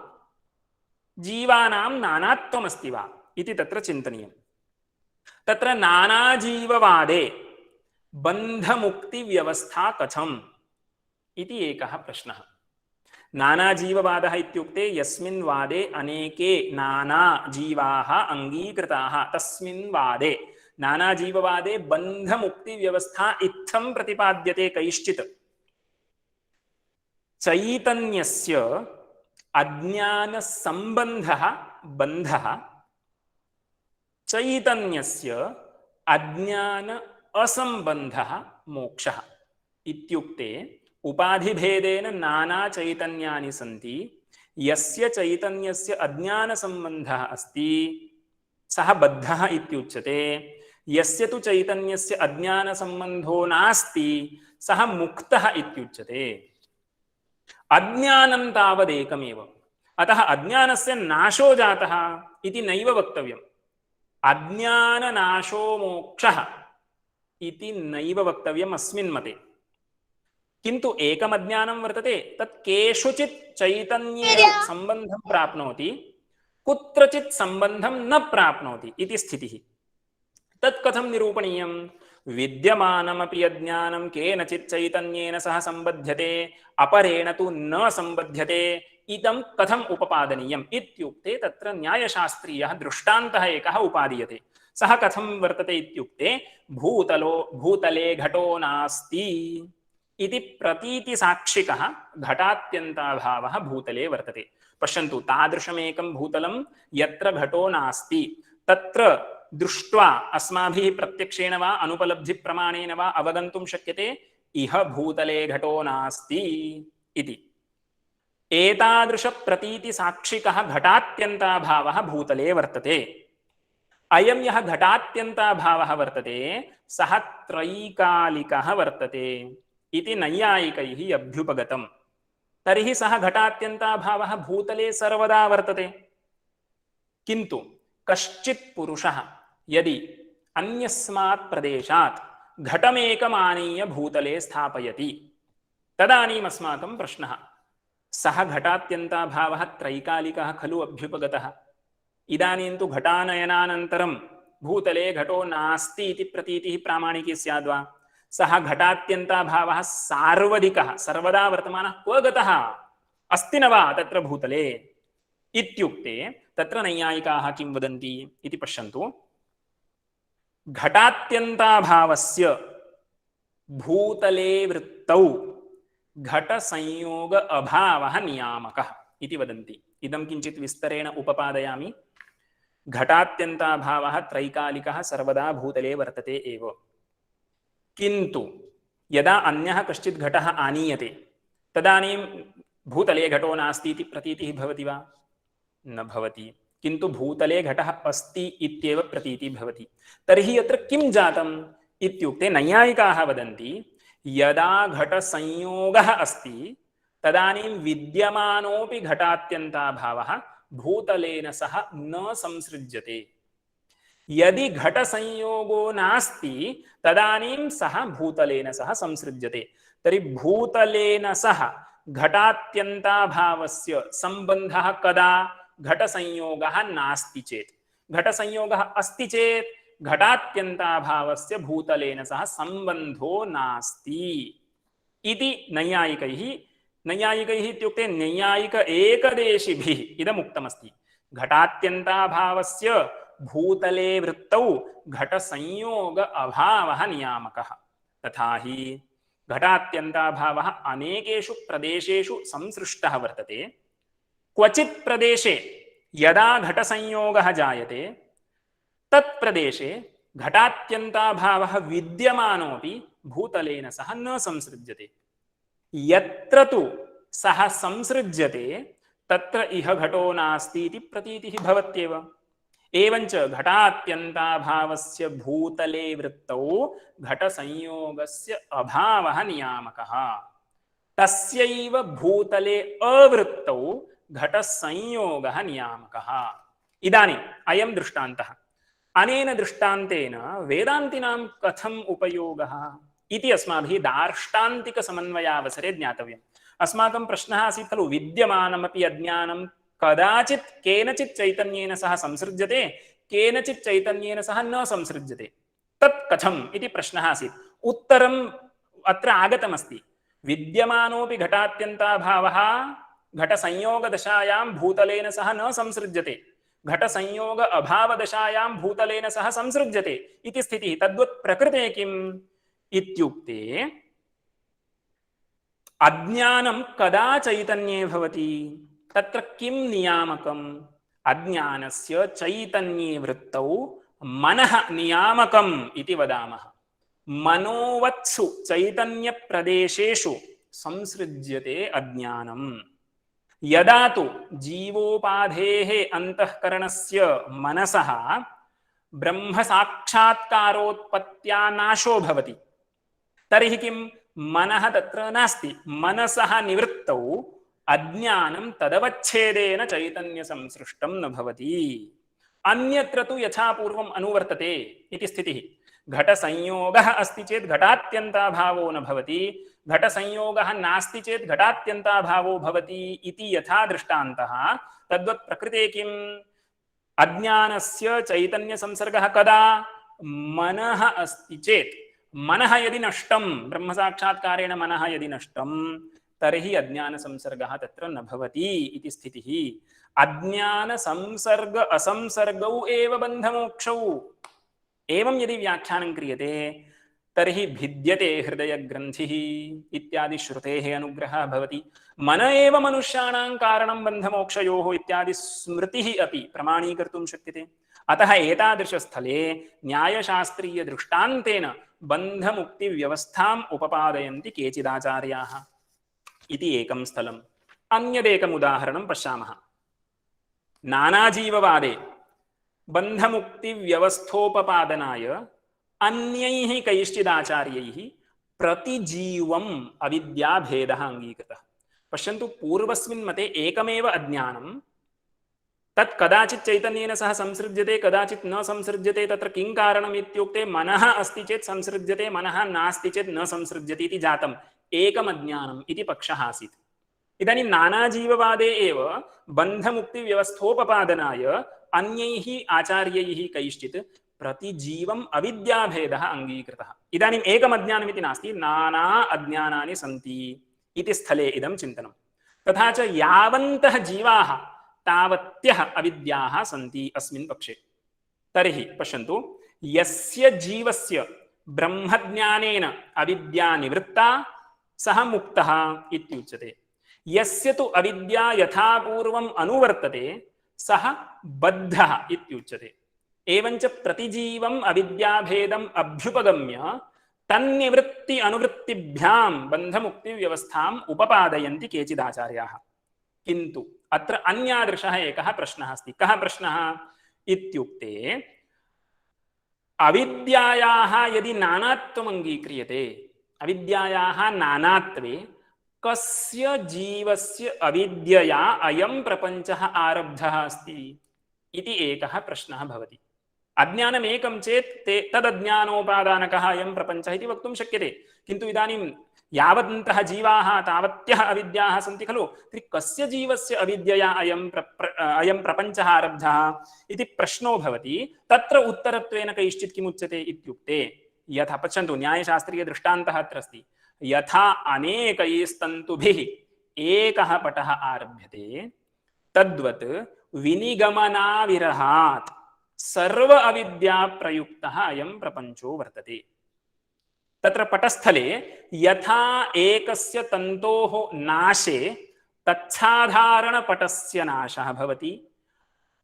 जीवानां नानात्वमस्ति वा इति तत्र चिन्तनीयं। तत्र नानाजीववादे बन्धमुक्तिव्यवस्था कथम् इति एकः प्रश्नः। नानाजीववादः इत्युक्ते यस्मिन् वादे अनेके नानाजीवाः अङ्गीकृताः तस्मिन् वादे नानाजीववादे बन्धमुक्तिव्यवस्था इत्थं प्रतिपाद्यते कैश्चित्। चैतन्यस्य अज्ञानसम्बन्धः बन्धः, चैतन्यस्य अज्ञान असम्बन्धः मोक्षः इत्युक्ते उपाधिभेदेन नाना चैतन्यानि सन्ति। यस्य चैतन्यस्य अज्ञानसम्बन्धः अस्ति सः बद्धः इत्युच्यते। यस्य तु चैतन्यस्य अज्ञानसम्बन्धो नास्ति सः मुक्तः इत्युच्यते। अज्ञानं तावदेकमेव। अतः अज्ञानस्य नाशो जातः इति नैव वक्तव्यम्। अज्ञाननाशो मोक्षः इति नैव वक्तव्यम् अस्मिन् मते। किन्तु एकमज्ञानं वर्तते, तत् केषुचित् चैतन्येन सम्बन्धं प्राप्नोति, कुत्रचित् सम्बन्धं न प्राप्नोति इति स्थितिः। तत् कथं निरूपणीयं? विद्यमानमपि अज्ञानं केनचित् चैतन्येन सह सम्बध्यते, अपरेण तु न सम्बध्यते, इदं कथम् उपपादनीयम् इत्युक्ते तत्र न्यायशास्त्रीयः दृष्टान्तः एकः उपादीयते। सः कथं वर्तते इत्युक्ते भूतले घटो नास्ति इति प्रतीतिसाक्षिकः घटात्यन्ताभावः भूतले वर्तते। पश्यन्तु, तादृशमेकं भूतलं यत्र घटो नास्ति तत्र दृष्ट्वा अस्माभिः प्रत्यक्षेण वा अनुपलब्धिप्रमाणेन वा अवगन्तुं शक्यते इह भूतले घटो नास्ति इति। एतादृशप्रतीतिसाक्षिकः घटात्यन्ताभावः भूतले वर्तते। अयं यः घटात्यन्ताभावः वर्तते सः त्रैकालिकः वर्तते इति नैयायिकैः अभ्युपगतम्। तर्हि सः घटात्यन्ताभावः भूतले सर्वदा वर्तते। किन्तु कश्चित् पुरुषः यदि अन्यस्मात् प्रदेशात् घटमेकमानीय भूतले स्थापयति तदानीम् अस्माकं प्रश्नः, सः घटात्यन्ताभावः त्रैकालिकः खलु अभ्युपगतः, इदानीं तु घटानयनानन्तरं भूतले घटो नास्ति इति प्रतीतिः प्रामाणिकी स्याद्वा? सः घटात्यन्ताभावः सार्वधिकः सर्वदा वर्तमानः क्व गतः अस्ति न वा तत्र भूतले इत्युक्ते तत्र नैयायिकाः किं वदन्ति इति पश्यन्तु। घटात्यन्ताभावस्य भूतले वृत्तौ घटसंयोग अभावः नियामकः इति वदन्ति। इदं किञ्चित् विस्तरेण उपपादयामि। घटात्यन्ताभावः त्रैकालिकः सर्वदा भूतले वर्तते एव, किन्तु यदा अन्यः कश्चित् घटः आनीयते तदानीं भूतले घटो नास्ति इति प्रतीतिः भवति वा? न भवति। किन्तु भूतले घटः अस्ति इत्येव प्रतीतिः भवति। तर्हि अत्र किं जातम् इत्युक्ते नैयायिकाः वदन्ति, यदा घटसंयोगः अस्ति तदानीं विद्यमानोऽपि घटात्यन्ताभावः भूतलेन सह न संसृज्यते। यदि घटसंयोगो नास्ति तदानीं सः भूतलेन सह संसृज्यते। तर्हि भूतलेन सह घटात्यन्ताभावस्य सम्बन्धः कदा? घटसंयोगः नास्ति चेत्। घटसंयोगः अस्ति चेत् घटात्यन्ताभावस्य भूतलेन सह सम्बन्धो नास्ति इति नैयायिकैः इत्युक्ते नैयायिक एकदेशिभिः इदमुक्तमस्ति। घटात्यन्ताभावस्य भूतले वृत्तौ घटसंयोग अभावः नियामकः। तथा हि घटात्यन्ताभावः अनेकेषु प्रदेशेषु संसृष्टः वर्तते। क्वचित् प्रदेशे यदा घटसंयोगः जायते तत्प्रदेशे घटात्यन्ताभावः विद्यमानोऽपि भूतलेन सह न संसृज्यते। यत्र तु सः संसृज्यते तत्र इह घटो नास्ति इति प्रतीतिः भवत्येव। एवञ्च घटात्यन्ताभावस्य भूतले वृत्तौ घटसंयोगस्य अभावः नियामकः। तस्यैव भूतले अवृत्तौ घटसंयोगः नियामकः। इदानीम् अयं दृष्टान्तः। अनेन दृष्टान्तेन वेदान्तिनां कथम् उपयोगः इति अस्माभिः दार्ष्टान्तिकसमन्वयावसरे ज्ञातव्यम्। अस्माकं प्रश्नः आसीत् खलु, विद्यमानमपि अज्ञानं कदाचित् केनचित् चैतन्येन सह संसृज्यते, केनचित् चैतन्येन सह न संसृज्यते। तत् कथम् इति प्रश्नः आसीत्। उत्तरम् अत्र आगतमस्ति। विद्यमानोऽपि घटात्यन्ताभावः घटसंयोगदशायां भूतलेन सह न संसृज्यते, घटसंयोग अभावदशायां भूतलेन सह संसृज्यते इति स्थितिः। तद्वत् प्रकृते किम् इत्युक्ते अज्ञानं कदा चैतन्ये भवति? तत्र किं नियामकम्? अज्ञानस्य चैतन्ये वृत्तौ मनः नियामकम् इति वदामः। मनोवत्सु चैतन्यप्रदेशेषु संसृज्यते अज्ञानम्। यदा तु जीवोपाधेः अन्तःकरणस्य मनसः ब्रह्मसाक्षात्कारोत्पत्त्या नाशो भवति, तर्हि किं? मनः तत्र नास्ति। मनसः निवृत्तौ अज्ञानं तदवच्छेदेन चैतन्यसंसृष्टं न भवति। अन्यत्र तु यथा पूर्वम् अनुवर्तते इति स्थितिः। घटसंयोगः अस्ति चेत् घटात्यन्ताभावो न भवति, घटसंयोगः नास्ति चेत् घटात्यन्ताभावो भवति इति यथा दृष्टान्तः, तद्वत् प्रकृते किम्? अज्ञानस्य चैतन्यसंसर्गः कदा? मनः अस्ति चेत्। मनः यदि नष्टं, ब्रह्मसाक्षात्कारेण मनः यदि नष्टं, तर्हि अज्ञानसंसर्गः तत्र न भवति इति स्थितिः। अज्ञानसंसर्ग असंसर्गौ एव बन्धमोक्षौ। एवं यदि व्याख्यानं क्रियते तर्हि भिद्यते हृदयग्रन्थिः इत्यादि श्रुतेः अनुग्रहः भवति। मन एव मनुष्याणां कारणं बन्धमोक्षयोः इत्यादि स्मृतिः अपि प्रमाणीकर्तुं शक्यते। अतः एतादृशस्थले न्यायशास्त्रीयदृष्टान्तेन बन्धमुक्तिव्यवस्थाम् उपपादयन्ति केचिदाचार्याः इति एकं स्थलम्। अन्यदेकम् उदाहरणं पश्यामः। नानाजीववादे बन्धमुक्तिव्यवस्थोपपादनाय अन्यैः कैश्चिदाचार्यैः प्रतिजीवम् अविद्याभेदः अङ्गीकृतः। पश्यन्तु, पूर्वस्मिन् मते एकमेव अज्ञानं, तत् कदाचित् चैतन्येन सह संसृज्यते, कदाचित् न संसृज्यते। तत्र किं कारणम् इत्युक्ते मनः अस्ति चेत् संसृज्यते, मनः नास्ति चेत् न संसृज्यते इति जातम्। एकम् अज्ञानम् इति पक्षः आसीत्। इदानीं नानाजीववादे एव बन्धमुक्तिव्यवस्थोपपादनाय अन्यैः आचार्यैः कैश्चित् प्रतिजीवम् अविद्याभेदः अङ्गीकृतः। इदानीम् एकम् अज्ञानमिति नास्ति, नाना अज्ञानानि सन्ति इति स्थले इदं चिन्तनं। तथा च यावन्तः जीवाः तावत्यः अविद्याः सन्ति अस्मिन् पक्षे। तर्हि पश्यन्तु, यस्य जीवस्य ब्रह्मज्ञानेन अविद्या निवृत्ता सः मुक्तः इत्युच्यते। यस्य तु अविद्या यथापूर्वम् अनुवर्तते सः बद्धः इत्युच्यते। एवञ्च प्रतिजीवम् अविद्याभेदम् अभ्युपगम्य तन्निवृत्ति अनुवृत्तिभ्यां बन्धमुक्तिव्यवस्थाम् उपपादयन्ति केचिदाचार्याः। किन्तु अत्र अन्यादृशः एकः प्रश्नः अस्ति। कः प्रश्नः इत्युक्ते, अविद्यायाः यदि नानात्वम् अङ्गीक्रियते, अविद्यायाः नानात्वे कस्य जीवस्य अविद्यया अयं प्रपञ्चः आरब्धः अस्ति इति एकः प्रश्नः भवति। अज्ञानमेकं चेत् तदज्ञानोपादानकः अयं प्रपञ्चः इति वक्तुं शक्यते। किन्तु इदानीं यावन्तः जीवाः तावत्यः अविद्याः सन्ति खलु, तर्हि कस्य जीवस्य अविद्यया अयं प्रपञ्चः आरब्धः इति प्रश्नो भवति। तत्र उत्तरत्वेन कैश्चित् किमुच्यते इत्युक्ते, यथा पश्यन्तु, न्यायशास्त्रीयदृष्टान्तः अत्र अस्ति। यथा अनेकैस्तन्तुभिः एकः पटः आरभ्यते, तद्वत् विनिगमनाविरहात् सर्व अविद्या प्रयुक्तः अयं प्रपञ्चो वर्तते। तत्र पटस्थले यथा एकस्य तन्तोः नाशे तच्छाधारणपटस्य नाशः भवति,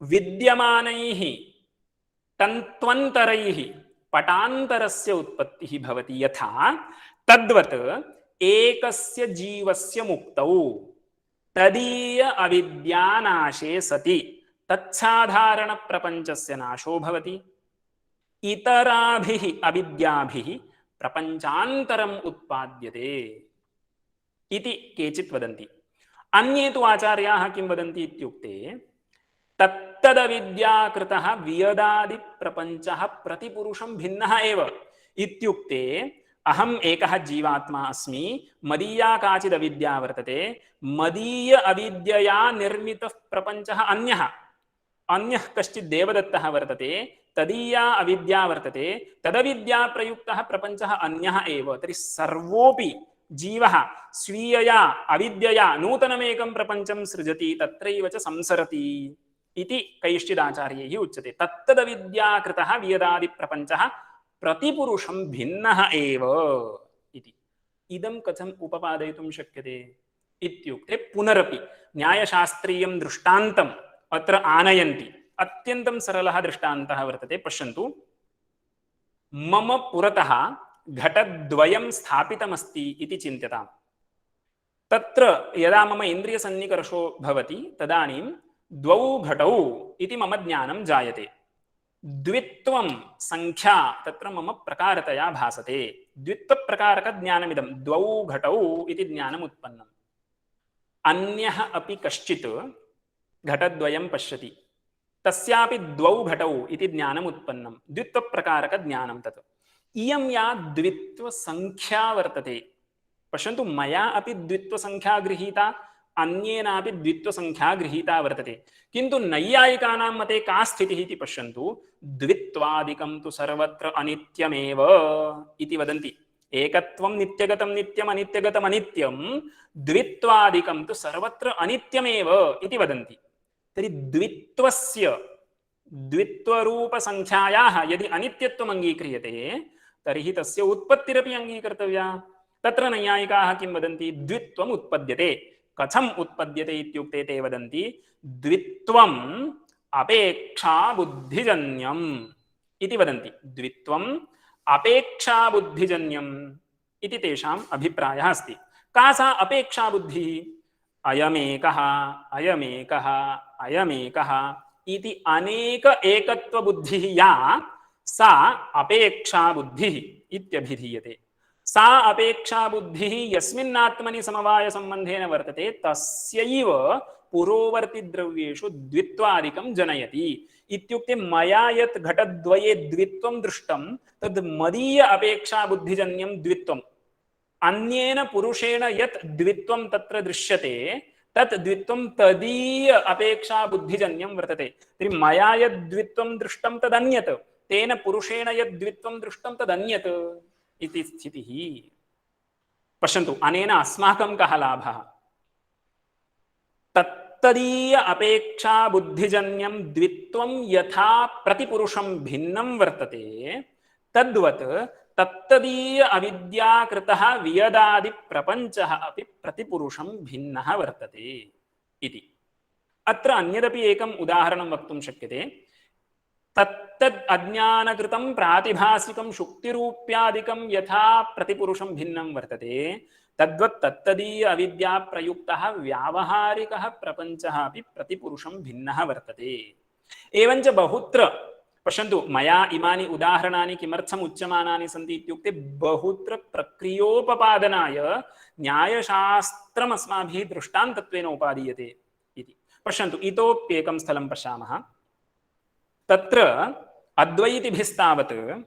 विद्यमानैः तन्त्वन्तरैः पटान्तरस्य उत्पत्तिः भवति, यथा तद्वत् एकस्य जीवस्य मुक्तौ तदीय अविद्यानाशे सति तच्छाधारण प्रपञ्चस्य नाशो भवति, इतराभिः अविद्याभिः प्रपञ्चान्तरम् उत्पाद्यते इति केचित् वदन्ति। अन्ये तु आचार्याः किं वदन्ति इत्युक्ते, तत्तदविद्याकृतः वियदादिप्रपञ्चः प्रतिपुरुषं भिन्नः एव। इत्युक्ते, अहम् एकः जीवात्मा अस्मि, मदीया काचिद् अविद्या वर्तते, मदीय अविद्यया निर्मितः प्रपञ्चः अन्यः कश्चित् देवदत्तः वर्तते, तदीया अविद्या वर्तते, तदविद्या प्रयुक्तः प्रपञ्चः अन्यः एव। तर्हि सर्वोऽपि जीवः स्वीयया अविद्यया नूतनमेकं प्रपञ्चं सृजति, तत्रैव च संसरति इति कैश्चिदाचार्यैः उच्यते। तत्तदविद्याकृतः वियदादिप्रपञ्चः प्रतिपुरुषं भिन्नः एव इति। इदं कथम् उपपादयितुं शक्यते इत्युक्ते, पुनरपि न्यायशास्त्रीयं दृष्टान्तम् अत्र आनयन्ति। अत्यन्तं सरलः दृष्टान्तः वर्तते। पश्यन्तु, मम पुरतः घटद्वयं स्थापितमस्ति इति चिन्त्यताम्। तत्र यदा मम इन्द्रियसन्निकर्षो भवति तदानीं द्वौ घटौ इति मम ज्ञानं जायते। द्वित्वं संख्या तत्र मम प्रकारतया भासते। द्वित्वप्रकारकज्ञानमिदं, द्वौ घटौ इति ज्ञानम् उत्पन्नम्। अन्यः अपि कश्चित् घटद्वयं पश्यति, तस्यापि द्वौ घटौ इति ज्ञानम् उत्पन्नं, द्वित्वप्रकारकज्ञानं तत्। इयं या द्वित्वसंख्या वर्तते, पश्यन्तु, मया अपि द्वित्वसंख्या गृहीता, अन्येनापि द्वित्वसंख्या गृहीता वर्तते। किन्तु नैयायिकानां मते का स्थितिः इति पश्यन्तु, द्वित्वादिकं तु सर्वत्र अनित्यमेव इति वदन्ति। एकत्वं नित्यगतं नित्यम्, अनित्यगतम् अनित्यं, द्वित्वादिकं तु सर्वत्र अनित्यमेव इति वदन्ति। तर्हि द्वित्वस्य द्वित्वरूपसंख्यायाः यदि अनित्यत्वम् अङ्गीक्रियते, तर्हि तस्य उत्पत्तिरपि अङ्गीकर्तव्या। तत्र नैयायिकाः किं वदन्ति? द्वित्वम् उत्पद्यते। कथम् उत्पद्यते इत्युक्ते ते वदन्ति द्वित्वम् अपेक्षाबुद्धिजन्यम् इति वदन्ति। द्वित्वम् अपेक्षाबुद्धिजन्यम् इति तेषाम् अभिप्रायः अस्ति। का सा अपेक्षाबुद्धिः? अयमेकः अयमेकः अयमेकः इति अनेक एकत्वबुद्धिः या सा अपेक्षाबुद्धिः इत्यभिधीयते। सा अपेक्षाबुद्धिः यस्मिन्नात्मनि समवायसम्बन्धेन वर्तते तस्यैव पुरोवर्तिद्रव्येषु द्वित्वादिकं जनयति। इत्युक्ते मया यत् घटद्वये द्वित्वं दृष्टं तद् मदीय अपेक्षाबुद्धिजन्यं द्वित्वम्। अन्येन पुरुषेण यत् द्वित्वं तत्र दृश्यते तत् द्वित्वं तदीय अपेक्षाबुद्धिजन्यं वर्तते। तर्हि मया यद् द्वित्वं दृष्टं तदन्यत्, तेन पुरुषेण यद् द्वित्वं दृष्टं तदन्यत् इति स्थितिः। पश्यन्तु, अनेन अस्माकं कः लाभः? तत्तदीय अपेक्षा बुद्धिजन्यं द्वित्वं यथा प्रतिपुरुषं भिन्नं वर्तते तद्वत् तत्तदीय अविद्याकृतः वियदादि प्रपञ्चः अपि प्रतिपुरुषं भिन्नः वर्तते इति। अत्र अन्यदपि एकम् उदाहरणं वक्तुं शक्यते। तत्तद् अज्ञानकृतं प्रातिभासिकं शुक्तिरूप्यादिकं यथा प्रतिपुरुषं भिन्नं वर्तते तद्वत् तत्तदीय अविद्या प्रयुक्तः व्यावहारिकः प्रपञ्चः अपि प्रतिपुरुषं भिन्नः वर्तते। एवञ्च बहुत्र पश्यन्तु, मया इमानि उदाहरणानि किमर्थम् उच्यमानानि सन्ति इत्युक्ते बहुत्र प्रक्रियोपपादनाय न्यायशास्त्रम् अस्माभिः दृष्टान्तत्वेन उपादीयते इति। पश्यन्तु, इतोप्येकं स्थलं पश्यामः। तत्र अद्वैतिभिस्तावत्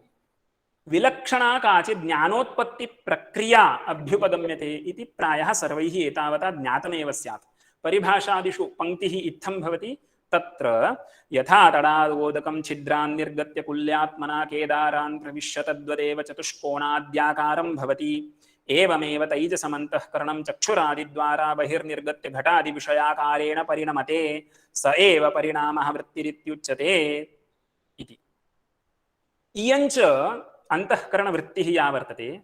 विलक्षणा काचित् ज्ञानोत्पत्ति प्रक्रिया अभ्युपगम्यते इति प्रायः सर्वैः एतावता ज्ञातमेव स्यात्। परिभाषादिषु पङ्क्तिः इत्थं भवति, तत्र यथा तडादोदकं छिद्रान् निर्गत्य कुल्यात्मना केदारान् प्रविश्य तद्वदेव चतुष्कोणाद्याकारं भवति, एवमेव तैजसमन्तःकरणं चक्षुरादिद्वारा बहिर्निर्गत्य घटादिविषयाकारेण परिणमते, स एव परिणामः वृत्तिरित्युच्यते इति। इयञ्च अंतःकरणवृत्तिः या वर्तते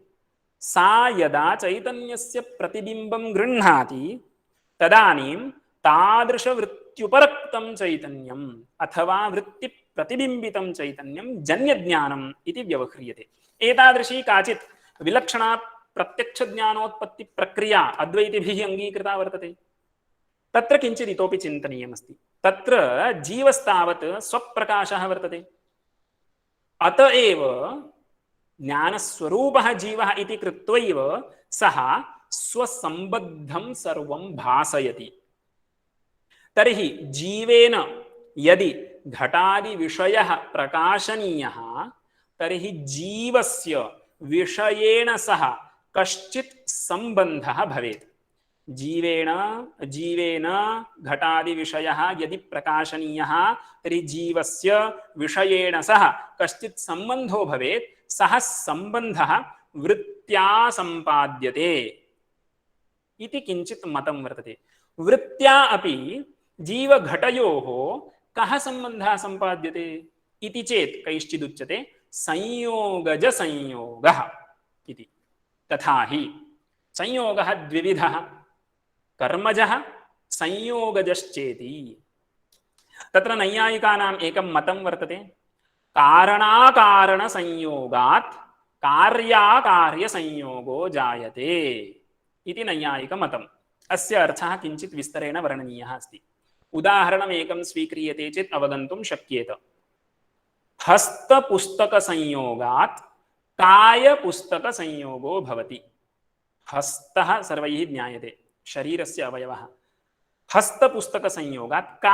सा यदा चैतन्यस्य प्रतिबिम्बं गृह्णाति तदानीं तादृशवृत्त्युपरक्तं चैतन्यम् अथवा वृत्तिप्रतिबिम्बितं चैतन्यं जन्यज्ञानम् इति व्यवह्रियते। एतादृशी काचित् विलक्षणा प्रत्यक्षज्ञानोत्पत्ति प्रक्रिया अद्वैतिभिः अङ्गीकृता वर्तते। तत्र किञ्चित् इतोपि चिन्तनीयमस्ति। तत्र जीवस्तावत् स्वप्रकाशः वर्तते, अतएव ज्ञानस्वरूपः जीवः इति कृत्वैव सः स्वसम्बद्धं सर्वं भासयति। तर्हि जीवेन यदि घटादिविषयः प्रकाशनीयः तर्हि जीवस्य विषयेण सह कश्चित् सम्बन्धः भवेत्। जीवेन घटादिविषयः यदि प्रकाशनीयः तर्हि जीवस्य विषयेण सह कश्चित् सम्बन्धो भवेत्। सः सम्बन्धः वृत्त्या सम्पाद्यते इति किञ्चित् मतं वर्तते। वृत्त्या अपि जीवघटयोः कः सम्बन्धः सम्पाद्यते इति चेत् कैश्चिदुच्यते संयोगजसंयोगः इति। तथा हि संयोगः द्विविधः, कर्मजः संयोगजश्चेति। तत्र नैयायिकानाम् एकं मतं वर्तते, कारणाकारणसंयोगात् कार्याकार्यसंयोगो जायते इति नैयायिकमतम्। अस्य अर्थः किञ्चित् विस्तरेण वर्णनीयः अस्ति। उदाहरणमेकं स्वीक्रियते चेत् अवगन्तुं शक्येत। हस्तपुस्तकसंयोगात् कायपुस्तकसंयोगो भवति। हस्तः सर्वैः ज्ञायते, शरीरस्य अवयवः। हस्तपुस्तकसंयोगात्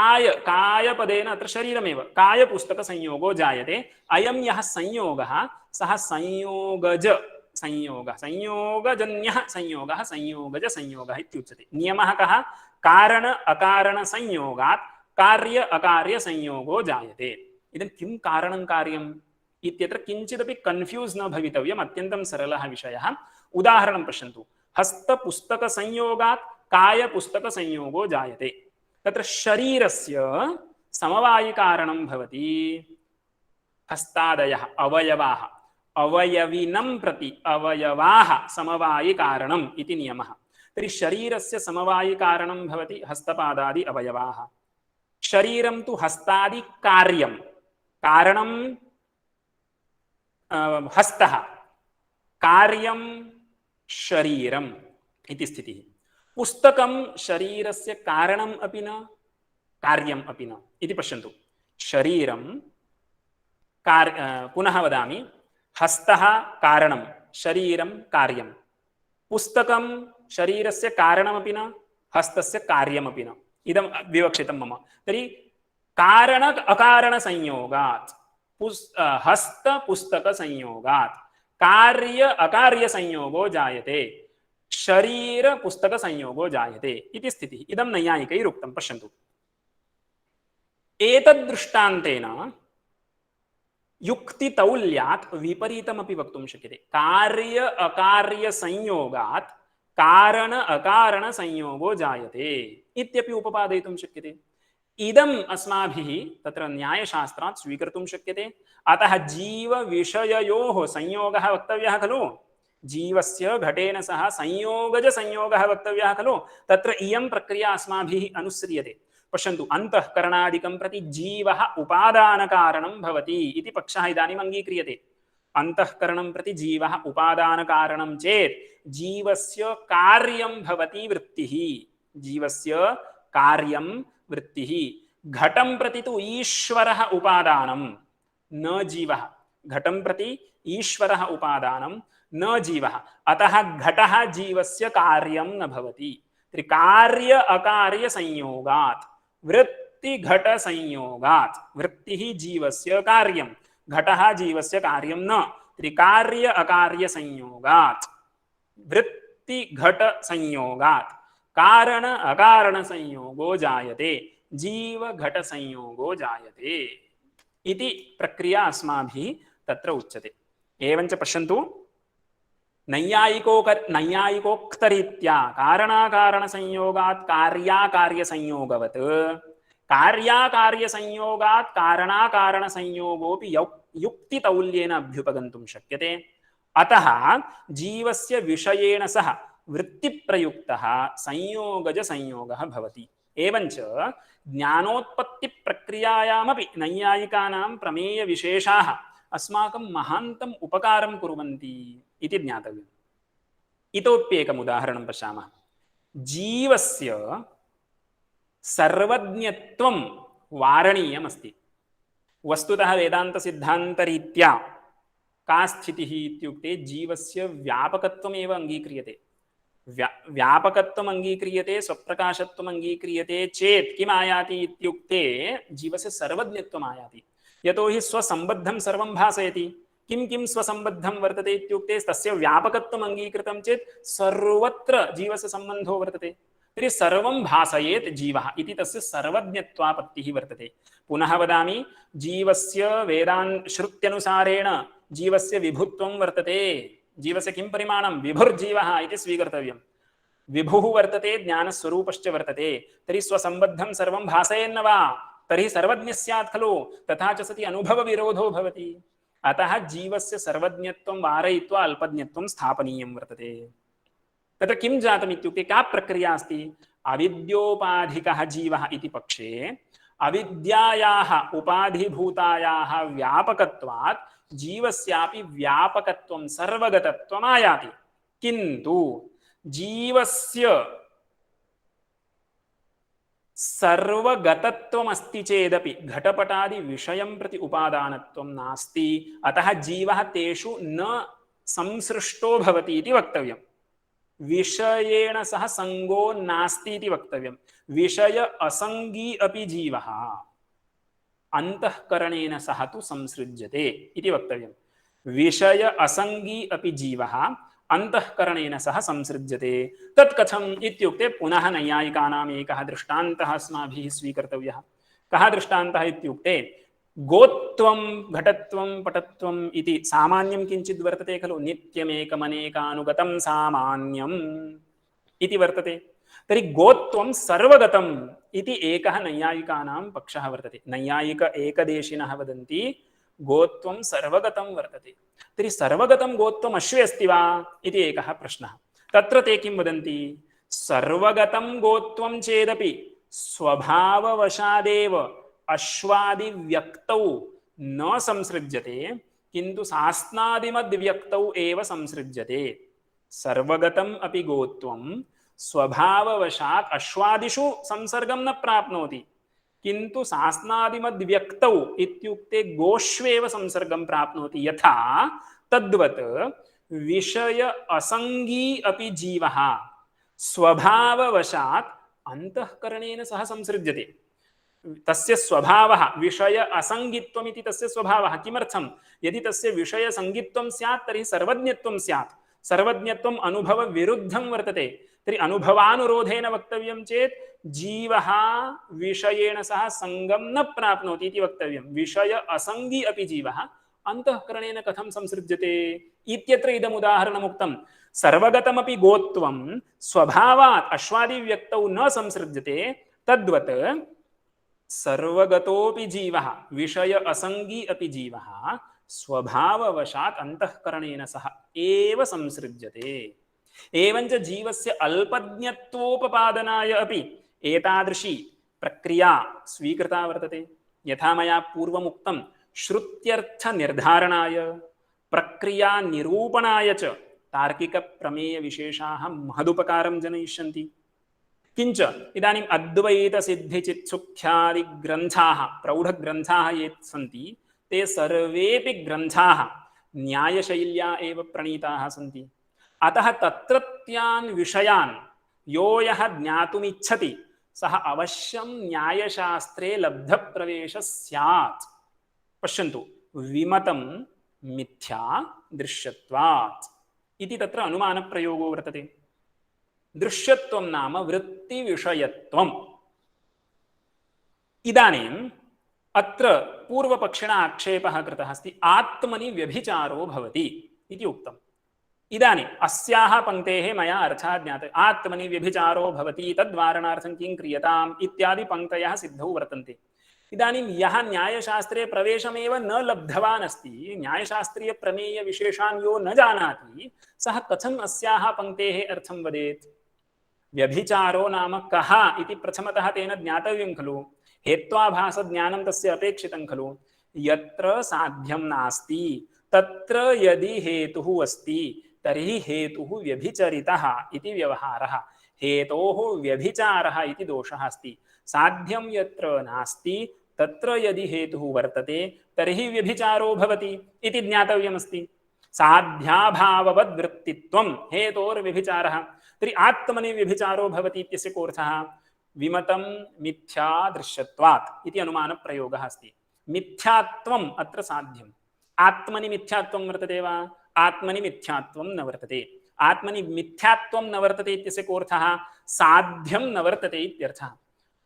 कायपदेन अत्र शरीरमेव कायपुस्तकसंयोगो जायते। अयं यः संयोगः सः संयोगजन्यः संयोगः संयोगजसंयोगः इत्युच्यते। नियमः कः? कारण अकारणसंयोगात् कार्य अकार्यसंयोगो जायते। इदं किं कारणं कार्यम् इत्यत्र किञ्चिदपि कन्फ्यूस् न भवितव्यम्। अत्यन्तं सरलः विषयः। उदाहरणं पश्यन्तु। हस्तपुस्तकसंयोगात् कायपुस्तकसंयोगो जायते। तत्र शरीरस्य समवायिकारणं भवति हस्तादयः अवयवाः। अवयविनं प्रति अवयवाः समवायिकारणम् इति नियमः। तर्हि शरीरस्य समवायिकारणं भवति हस्तपादादि अवयवाः। शरीरं तु हस्तादि कार्यं, कारणं हस्तः, कार्यं शरीरम् इति स्थितिः। पुस्तकं शरीरस्य कारणम् अपि न कार्यम् अपि न इति पश्यन्तु। शरीरं पुनः वदामि, हस्तः कारणं, शरीरं कार्यं। पुस्तकं शरीरस्य कारणमपि न, हस्तस्य कार्यमपि न। इदं विवक्षितं मम। तर्हि कारण अकारण संयोगात् हस्त पुस्तक संयोगात् कार्य अकार्य संयोगो जायते, शरीर पुस्तक संयोगो जायते इति स्थितिः। इदं नैयायिकैः उक्तं। पश्यन्तु, एतद्दृष्टान्तेन युक्तितौल्यात् विपरीतमपि वक्तुं शक्यते। कार्य अकार्य संयोगात् कारण अकारण संयोगो जायते इत्यपि उपपादयितुं शक्यते। इदम् अस्माभिः तत्र न्यायशास्त्रात् स्वीकर्तुं शक्यते। अतः जीव विषययोः संयोगः वक्तव्यः खलु, जीवस्य घटेन सह संयोगज संयोगः वक्तव्यः खलु, तत्र इयं प्रक्रिया अस्माभिः अनुस्रियते। पश्यन्तु, अंतःकरणादिकं प्रति जीवः उपादानकारणं भवति इति पक्षः इदानीम् अङ्गीक्रियते। अंतःकरणं प्रति जीवः उपादानकारणं चेत् जीवस्य कार्यं भवति वृत्तिः, जीवस्य कार्यं वृत्तिः। घटं प्रति तु ईश्वरः उपादानं न जीवः, घटं प्रति ईश्वरः उपादानं न जीवः। अतः घटः जीवस्य कार्यं न भवति। कार्य अकार्य संयोगात् वृत्ति घट संयोगात् वृत्तिः जीवस्य कार्यं, घटः जीवस्य कार्यं न। त्रिकार्य अकार्य संयोगात् वृत्ति घट संयोगात् कारण अकारण संयोगो जायते, जीव घट संयोगो जायते इति प्रक्रिया अस्माभिः तत्र उच्यते। एवञ्च पश्यन्तु, नैयायिकोक्तरीत्या कारणाकारण संयोगात् कार्याकार्य संयोगवत् कार्याकार्य संयोगात् कारणाकारण संयोगोपि युक्तितौल्येन अभ्युपगन्तुं शक्यते। अतः जीवस्य विषयेण सह वृत्तिप्रयुक्तः संयोगज संयोगः भवति। एवञ्च ज्ञानोत्पत्ति प्रक्रियायामपि नैयायिकानां प्रमेयविशेषाः अस्माकं महान्तम् उपकारं कुर्वन्ति इति ज्ञातव्यम्। इतोप्येकम् उदाहरणं पश्यामः। जीवस्य सर्वज्ञत्वं वारणीयमस्ति। वस्तुतः वेदान्तसिद्धान्तरीत्या का स्थितिः इत्युक्ते जीवस्य व्यापकत्वमेव अङ्गीक्रियते। व्यापकत्वम् अङ्गीक्रियते, स्वप्रकाशत्वम् अङ्गीक्रियते चेत् किम् आयाति इत्युक्ते जीवस्य सर्वज्ञत्वम् आयाति। यतोहि स्वसम्बद्धं सर्वं भासयति। किं किं स्वसम्बद्धं वर्तते इत्युक्ते तस्य व्यापकत्वम् अङ्गीकृतं चेत् सर्वत्र जीवस्य सम्बन्धो वर्तते। तर्हि सर्वं भासयेत् जीवः इति तस्य सर्वज्ञत्वापत्तिः वर्तते। पुनः वदामि, जीवस्य श्रुत्यनुसारेण जीवस्य विभुत्वं वर्तते। जीवस्य किं परिमाणं? विभुर्जीवः इति स्वीकर्तव्यं। विभुः वर्तते, ज्ञानस्वरूपश्च वर्तते। तर्हि स्वसम्बद्धं सर्वं भासयेन्न वा तर्हि सर्वज्ञ स्यात् खलु। तथा च सति अनुभवविरोधो भवति। अतः जीवस्य सर्वज्ञत्वं वारयित्वा अल्पज्ञत्वं स्थापनीयं वर्तते। तत्र किं जातम् इत्युक्ते का प्रक्रिया अस्ति? अविद्योपाधिकः जीवः इति पक्षे अविद्यायाः उपाधिभूतायाः व्यापकत्वात् जीवस्यापि व्यापकत्वं सर्वगतत्वम् आयाति। किन्तु जीवस्य सर्वगतत्वमस्ति चेदपि घटपटादि विषयं प्रति उपादानत्वं नास्ति। अतः जीवः तेषु न संसृष्टो भवति इति वक्तव्यम्। विषयेण सह संगो नास्ति इति वक्तव्यम्। विषय असंगी अपि जीवः अंतःकरणेन सह तु संसृज्यते इति वक्तव्यम्। विषय असंगी अपि जीवः अंतःकरणेन सह संसृज्यते। तत् कथम् इत्युक्ते पुनः नैयायिकानाम् एकः दृष्टान्तः अस्माभिः स्वीकर्तव्यः। कः दृष्टान्तः इत्युक्ते गोत्वं घटत्वं पटत्वम् इति सामान्यं किञ्चित् वर्तते खलु। नित्यमेकमनेकानुगतं सामान्यम् इति वर्तते। तर्हि गोत्वं सर्वगतम् इति एकः नैयायिकानां पक्षः वर्तते। नैयायिक एकदेशिनः वदन्ति गोत्वं सर्वगतं वर्तते। तर्हि सर्वगतं गोत्वम् अश्वे अस्ति वा इति एकः प्रश्नः। तत्र ते किं वदन्ति, सर्वगतं गोत्वं चेदपि स्वभाववशादेव अश्वादिव्यक्तौ न संसृज्यते, किन्तु सास्नादिमद्व्यक्तौ एव संसृज्यते। सर्वगतम् अपि गोत्वं स्वभाववशात् अश्वादिषु संसर्गं न प्राप्नोति, किन्तु सास्नादिमद्व्यक्तौ इत्युक्ते गोष्वेव संसर्गं प्राप्नोति। यथा तद्वत् विषय असंगी अपि जीवः स्वभाववशात् अंतःकरणेन सह संसृज्यते। तस्य स्वभावः विषय असंगित्वम् इति तस्य स्वभावः। किमर्थं, यदि तस्य विषय संगित्वं स्यात् तर्हि सर्वज्ञत्वं स्यात्। सर्वज्ञत्वम् अनुभव विरुद्धं वर्तते। तर्हि अनुभवानुरोधेन वक्तव्यं चेत् जीवः विषयेण सह संगं न प्राप्नोति इति वक्तव्यं। विषय असंगी अपि जीवः अंतःकरणेन कथं संसृज्यते इत्यत्र इदम् उदाहरणम् उक्तं। सर्वगतमपि गोत्वं स्वभावात् अश्वादिव्यक्तौ न संसृज्यते, तद्वत् सर्वगतोऽपि जीवः विषय असंगी अपि जीवः स्वभाववशात् अंतःकरणेन सह एव संसृज्यते। एवञ्च जीवस्य अल्पज्ञत्वोपपादनाय अपि एतादृशी प्रक्रिया स्वीकृता वर्तते। यथा मया पूर्वमुक्तं, श्रुत्यर्थनिर्धारणाय प्रक्रियानिरूपणाय च तार्किकप्रमेयविशेषाः महदुपकारं जनयिष्यन्ति। किञ्च इदानीम् अद्वैतसिद्धिचित्सुख्यादिग्रन्थाः प्रौढग्रन्थाः ये सन्ति ते सर्वेऽपि ग्रन्थाः न्यायशैल्या एव प्रणीताः सन्ति। अतः तत्रत्यान् विषयान् यो यः ज्ञातुमिच्छति सः अवश्यं न्यायशास्त्रे लब्धप्रवेशः स्यात्। पश्यन्तु, विमतं मिथ्या दृश्यत्वात् इति तत्र अनुमानप्रयोगो वर्तते। दृश्यत्वं नाम वृत्तिविषयत्वम्। इदानीम् अत्र पूर्वपक्षिणा आक्षेपः कृतः अस्ति, आत्मनि व्यभिचारो भवति इति उक्तम्। इदानीम् अस्याः पङ्क्तेः मया अर्थः ज्ञातः। आत्मनि व्यभिचारो भवति तद्वारणार्थं किं क्रियताम् इत्यादि पङ्क्तयः सिद्धौ वर्तन्ते। इदानीं यः न्यायशास्त्रे प्रवेशमेव न लब्धवान् अस्ति, न्यायशास्त्रीयप्रमेयविशेषान् यो न जानाति, सः कथम् अस्याः पङ्क्तेः अर्थं वदेत्। व्यभिचारो नाम कः इति प्रथमतः तेन ज्ञातव्यं खलु। हेत्वाभासज्ञानं तस्य अपेक्षितं खलु। यत्र साध्यं नास्ति तत्र यदि हेतुः अस्ति तर्हि हेतुः व्यभिचरितः इति व्यवहारः। हेतोः व्यभिचारः इति दोषः अस्ति। साध्यं यत्र नास्ति तत्र यदि हेतुः वर्तते तर्हि व्यभिचारो भवति इति ज्ञातव्यमस्ति। साध्याभाववद्वृत्तित्वं हेतोर्व्यभिचारः। तर्हि आत्मनि व्यभिचारो भवति इत्यस्य कोऽर्थः, विमतं मिथ्या दृश्यत्वात् इति अनुमानप्रयोगः अस्ति। मिथ्यात्वम् अत्र साध्यम्। आत्मनि मिथ्यात्वं वर्तते वा, आत्मनि मिथ्यात्वं न वर्तते। आत्मनि मिथ्यात्वं न वर्तते इत्यस्य कोऽर्थः, साध्यं न वर्तते इत्यर्थः।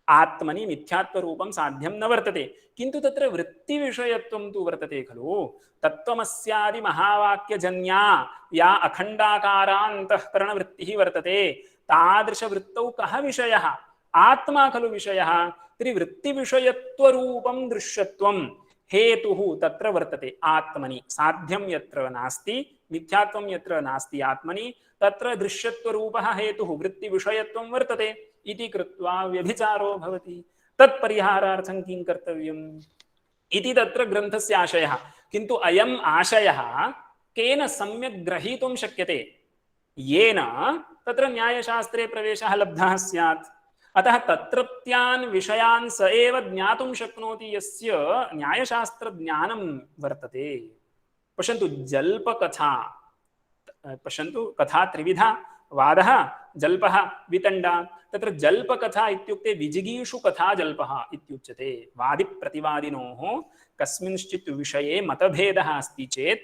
आत्मनि मिथ्यात्वरूपं साध्यं न वर्तते, किन्तु तत्र वृत्तिविषयत्वं तु वर्तते खलु। तत्त्वमस्यादि महावाक्यजन्या या अखण्डाकारान्तःकरणवृत्तिः वर्तते, तादृशवृत्तौ कः विषयः, आत्मा खलु विषयः। तर्हि वृत्तिविषयत्वरूपं दृश्यत्वं हेतुः तत्र वर्तते आत्मनि। साध्यं यत्र नास्ति, मिथ्यात्वं यत्र नास्ति आत्मनि, तत्र दृश्यत्वरूपः हेतुः वृत्तिविषयत्वं वर्तते इति कृत्वा व्यभिचारो भवति। तत्परिहारार्थं किं कर्तव्यम् इति तत्र ग्रन्थस्य आशयः। किन्तु अयम् आशयः केन सम्यक् ग्रहीतुं शक्यते, येन तत्र न्यायशास्त्रे प्रवेशः लब्धः स्यात्। अतः तत्रत्यान् विषयान् स एव ज्ञातुं शक्नोति यस्य न्यायशास्त्रज्ञानं वर्तते। पश्यन्तु जल्पकथा, पश्यन्तु कथा त्रिविधा, वादः जल्पः वितण्डा। तत्र जल्पकथा इत्युक्ते विजिगीषुकथा जल्पः इत्युच्यते। वादिप्रतिवादिनोः कस्मिंश्चित् विषये मतभेदः अस्ति चेत्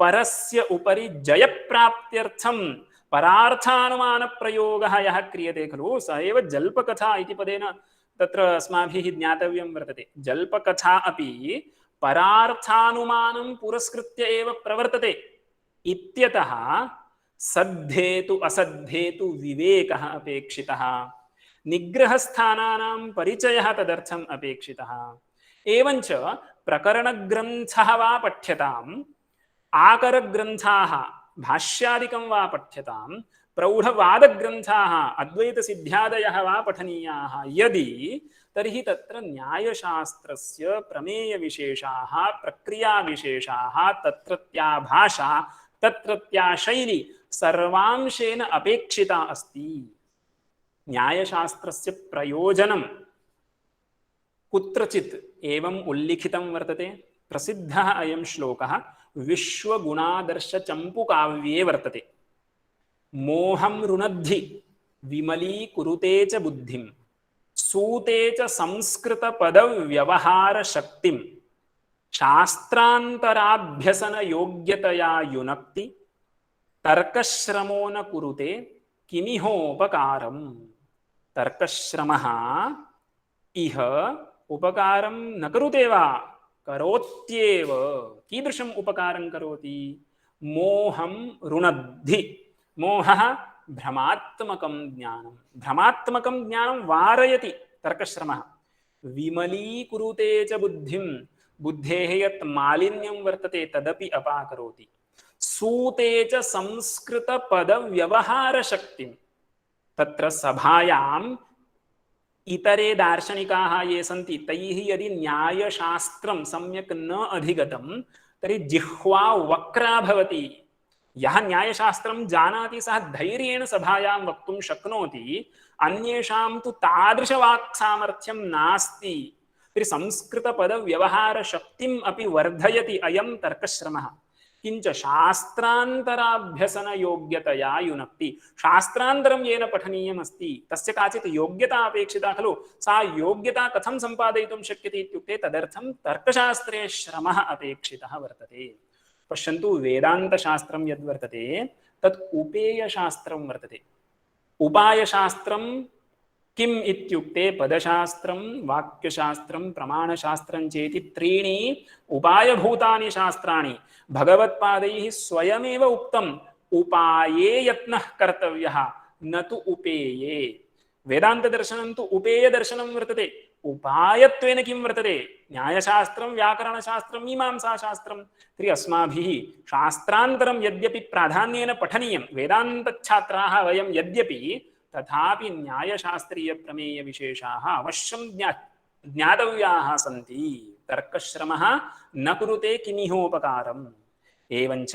परस्य उपरि जयप्राप्त्यर्थं परार्थानुमानप्रयोगः यः क्रियते खलु, स एव जल्पकथा इति पदेन तत्र अस्माभिः ज्ञातव्यं वर्तते। जल्पकथा अपि परार्थानुमानं पुरस्कृत्य एव प्रवर्तते इत्यतः सद्धेतु असद्धेतु विवेकः अपेक्षितः, निग्रहस्थानानां परिचयः तदर्थम् अपेक्षितः। एवञ्च प्रकरणग्रन्थः वा पठ्यताम्, आकरग्रन्थाः भाष्यादिकं वा पठ्यताम्, प्रौढवादग्रन्थाः अद्वैतसिद्ध्यादयः वा पठनीयाः यदि, तर्हि तत्र न्यायशास्त्रस्य प्रमेयविशेषाः, प्रक्रियाविशेषाः, तत्रत्या भाषा, तत्रत्या शैली सर्वांशेन अपेक्षिता अस्ति। न्यायशास्त्रस्य प्रयोजनं कुत्रचित् एवम् उल्लिखितं वर्तते। प्रसिद्धः अयं श्लोकः विश्वगुणादर्शचम्पुकाव्ये वर्तते। मोहं रुणद्धि विमलीकुरुते च बुद्धिं, सूते च संस्कृतपदव्यवहारशक्तिं, शास्त्रान्तराभ्यसनयोग्यतया युनक्ति, तर्कश्रमो न कुरुते किमिहोपकारम्। तर्कश्रमः इह उपकारं न करुते वा, करोत्येव। कीदृशम् उपकारं करोति? मोहं रुणद्धि। मोहः भ्रमात्मकं ज्ञानं, भ्रमात्मकं ज्ञानं वारयति तर्कश्रमः। विमलीकुरुते च बुद्धिं, बुद्धेः यत् मालिन्यं वर्तते तदपि अपाकरोति। सूते च संस्कृतपदव्यवहारशक्तिं, तत्र सभायाम् इतरे दार्शनिकाः ये सन्ति तैः यदि न्यायशास्त्रं सम्यक् न अधिगतं तर्हि जिह्वा वक्रा भवति। यः न्यायशास्त्रं जानाति सः धैर्येण सभायां वक्तुं शक्नोति, अन्येषां तु तादृशवाक्सामर्थ्यं नास्ति। तर्हि संस्कृतपदव्यवहारशक्तिम् अपि वर्धयति अयं तर्कश्रमः। किंच शास्त्रान्तराभ्यसनयोग्यतया युनक्ति। शास्त्रान्तरं येन पठनीयमस्ति तस्य काचित् योग्यता अपेक्षिता खलु। सा योग्यता कथं सम्पादयितुं शक्यते इत्युक्ते तदर्थं तर्कशास्त्रे श्रमः अपेक्षितः वर्तते। पश्यन्तु, वेदान्तशास्त्रं यद्वर्तते तत् उपेयशास्त्रं वर्तते। उपायशास्त्रं किम् इत्युक्ते पदशास्त्रं, वाक्यशास्त्रं, प्रमाणशास्त्रं चेति त्रीणि उपायभूतानि शास्त्राणि। भगवत्पादैः स्वयमेव उक्तम्, उपाये यत्नः कर्तव्यः न तु उपेये। वेदान्तदर्शनं तु उपेयदर्शनं वर्तते। उपायत्वेन किं वर्तते? न्यायशास्त्रं, व्याकरणशास्त्रं, मीमांसाशास्त्रं। तर्हि अस्माभिः शास्त्रान्तरं यद्यपि प्राधान्येन पठनीयं, वेदान्तछात्राः वयं यद्यपि, तथापि न्यायशास्त्रीयप्रमेयविशेषाः अवश्यं ज्ञातव्याः सन्ति। तर्कश्रमः न कुरुते किमिहोपकारम्। एवञ्च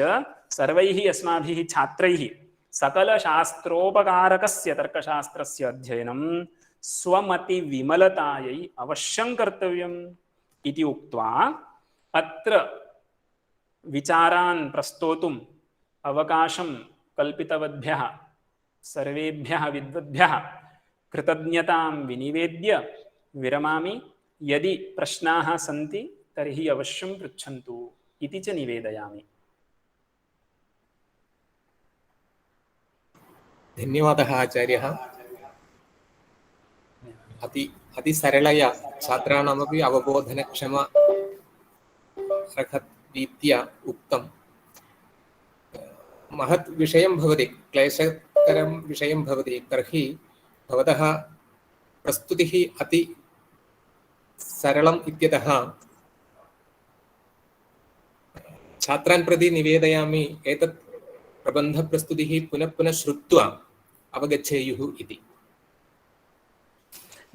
सर्वैः अस्माभिः छात्रैः सकलशास्त्रोपकारकस्य तर्कशास्त्रस्य अध्ययनं स्वमतिविमलतायै अवश्यं कर्तव्यम् इति उक्त्वा अत्र विचारान् प्रस्तोतुम् अवकाशं कल्पितवद्भ्यः सर्वेभ्यः विद्वद्भ्यः कृतज्ञतां विनिवेद्य विरमामि। यदि प्रश्नाः सन्ति तर्हि अवश्यं पृच्छन्तु इति च निवेदयामि। धन्यवादः आचार्यः। अतिसरलया छात्राणामपि अवबोधनक्षम रीत्या उक्तं। महत् विषयं भवति, क्लेशकरं विषयं भवति, तर्हि भवतः प्रस्तुतिः अति सरलम् इत्यतः छात्रान् प्रति निवेदयामि एतत् प्रबन्धप्रस्तुतिः पुनः पुनः श्रुत्वा अवगच्छेयुः इति।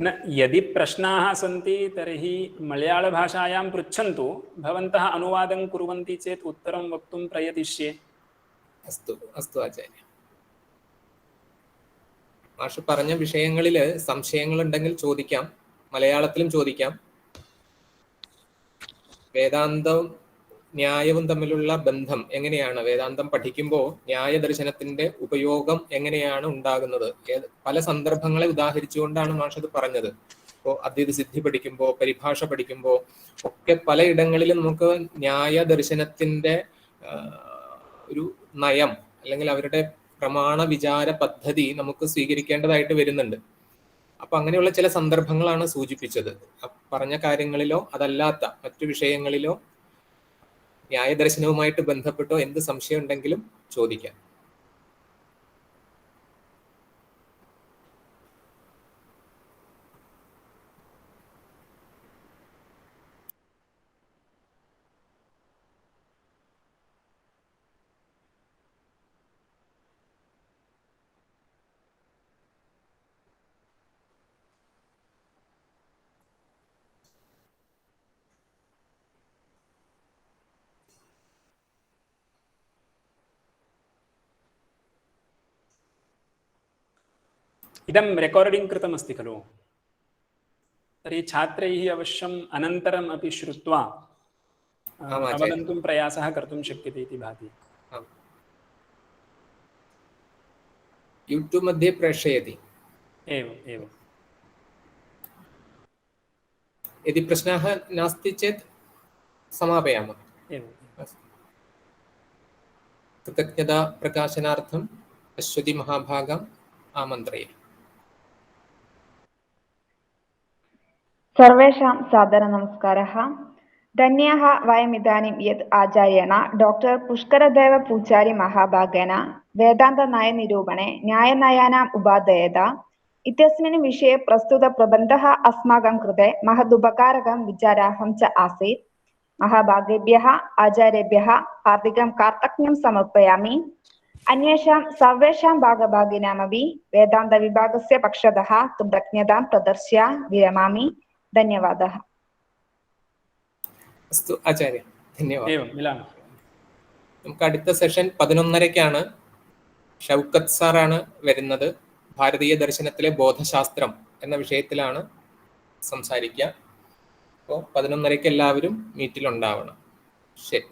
न, यदि प्रश्नाः सन्ति तर्हि मलयाळभाषायां पृच्छन्तु। भवन्तः अनुवादं कुर्वन्ति चेत् उत्तरं वक्तुं प्रयतिष्ये। അസ്തു അസ്തു ആചാര്യ. മാഷ് പറഞ്ഞ വിഷയങ്ങളിൽ സംശയങ്ങളുണ്ടെങ്കിൽ ചോദിക്കാം, മലയാളത്തിലും ചോദിക്കാം. വേദാന്തവും ന്യായവും തമ്മിലുള്ള ബന്ധം എങ്ങനെയാണ്, വേദാന്തം പഠിക്കുമ്പോൾ ന്യായദർശനത്തിന്റെ ഉപയോഗം എങ്ങനെയാണ് ഉണ്ടാകുന്നത്, പല സന്ദർഭങ്ങളെ ഉദാഹരിച്ചുകൊണ്ടാണ് മാഷത് പറഞ്ഞത്. ഇപ്പോൾ അദ്വൈത സിദ്ധി പഠിക്കുമ്പോൾ, പരിഭാഷ പഠിക്കുമ്പോൾ ഒക്കെ പലയിടങ്ങളിലും നമുക്ക് ന്യായദർശനത്തിന്റെ ഒരു നയം അല്ലെങ്കിൽ അവരുടെ പ്രമാണ വിചാര പദ്ധതി നമുക്ക് സ്വീകരിക്കേണ്ടതായിട്ട് വരുന്നുണ്ട്. അപ്പൊ അങ്ങനെയുള്ള ചില സന്ദർഭങ്ങളാണ് സൂചിപ്പിച്ചത്. പറഞ്ഞ കാര്യങ്ങളിലോ അതല്ലാത്ത മറ്റു വിഷയങ്ങളിലോ ന്യായദർശനവുമായിട്ട് ബന്ധപ്പെട്ടോ എന്ത് സംശയം ഉണ്ടെങ്കിലും ചോദിക്കാം. इदं रेकार्डिङ्ग् कृतमस्ति खलु, तर्हि छात्रैः अवश्यम् अनन्तरम् अपि श्रुत्वा अवगन्तुं प्रयासः कर्तुं शक्यते इति भाति। यूट्यूब् मध्ये प्रेषयति। एवम् एवम्। यदि प्रश्नः नास्ति चेत् समापयामः। एवम्। कृतज्ञता प्रकाशनार्थम् अश्वती महाभागाम् आमन्त्रये। सर्वेषां सादरनमस्कारः। धन्याः वयम् इदानीं यत् आचार्येण डॉक्टर पुष्करदेव पूजारी महाभागेन वेदान्तन्यायनिरूपणे न्यायनयानाम् उपादेयता इत्यस्मिन् विषये प्रस्तुतप्रबन्धः अस्माकं कृते महदुपकारकं विचारार्हं च आसीत्। महाभागेभ्यः आचार्येभ्यः हार्दिकं कार्तज्ञं समर्पयामि। अन्येषां सर्वेषां भागभागिनामपि वेदान्तविभागस्य पक्षतः कृतज्ञतां प्रदर्श्य विरमामि। धन्यवादः। अस्तु आचार्य, धन्यवादः। एवं मिलामः। നമുക്ക് അടുത്ത സെഷൻ 11:30-ക്കാണ്. ഷൗക്കത്ത് സാറാണ് വരുന്നത്. ഭാരതീയ ദർശനത്തിലെ ബോധശാസ്ത്രം എന്ന വിഷയത്തിലാണ് സംസാരിക്കുക. അപ്പോൾ 11:30-ക്ക് എല്ലാവരും മീറ്റിലുണ്ടാവണം. ശരി.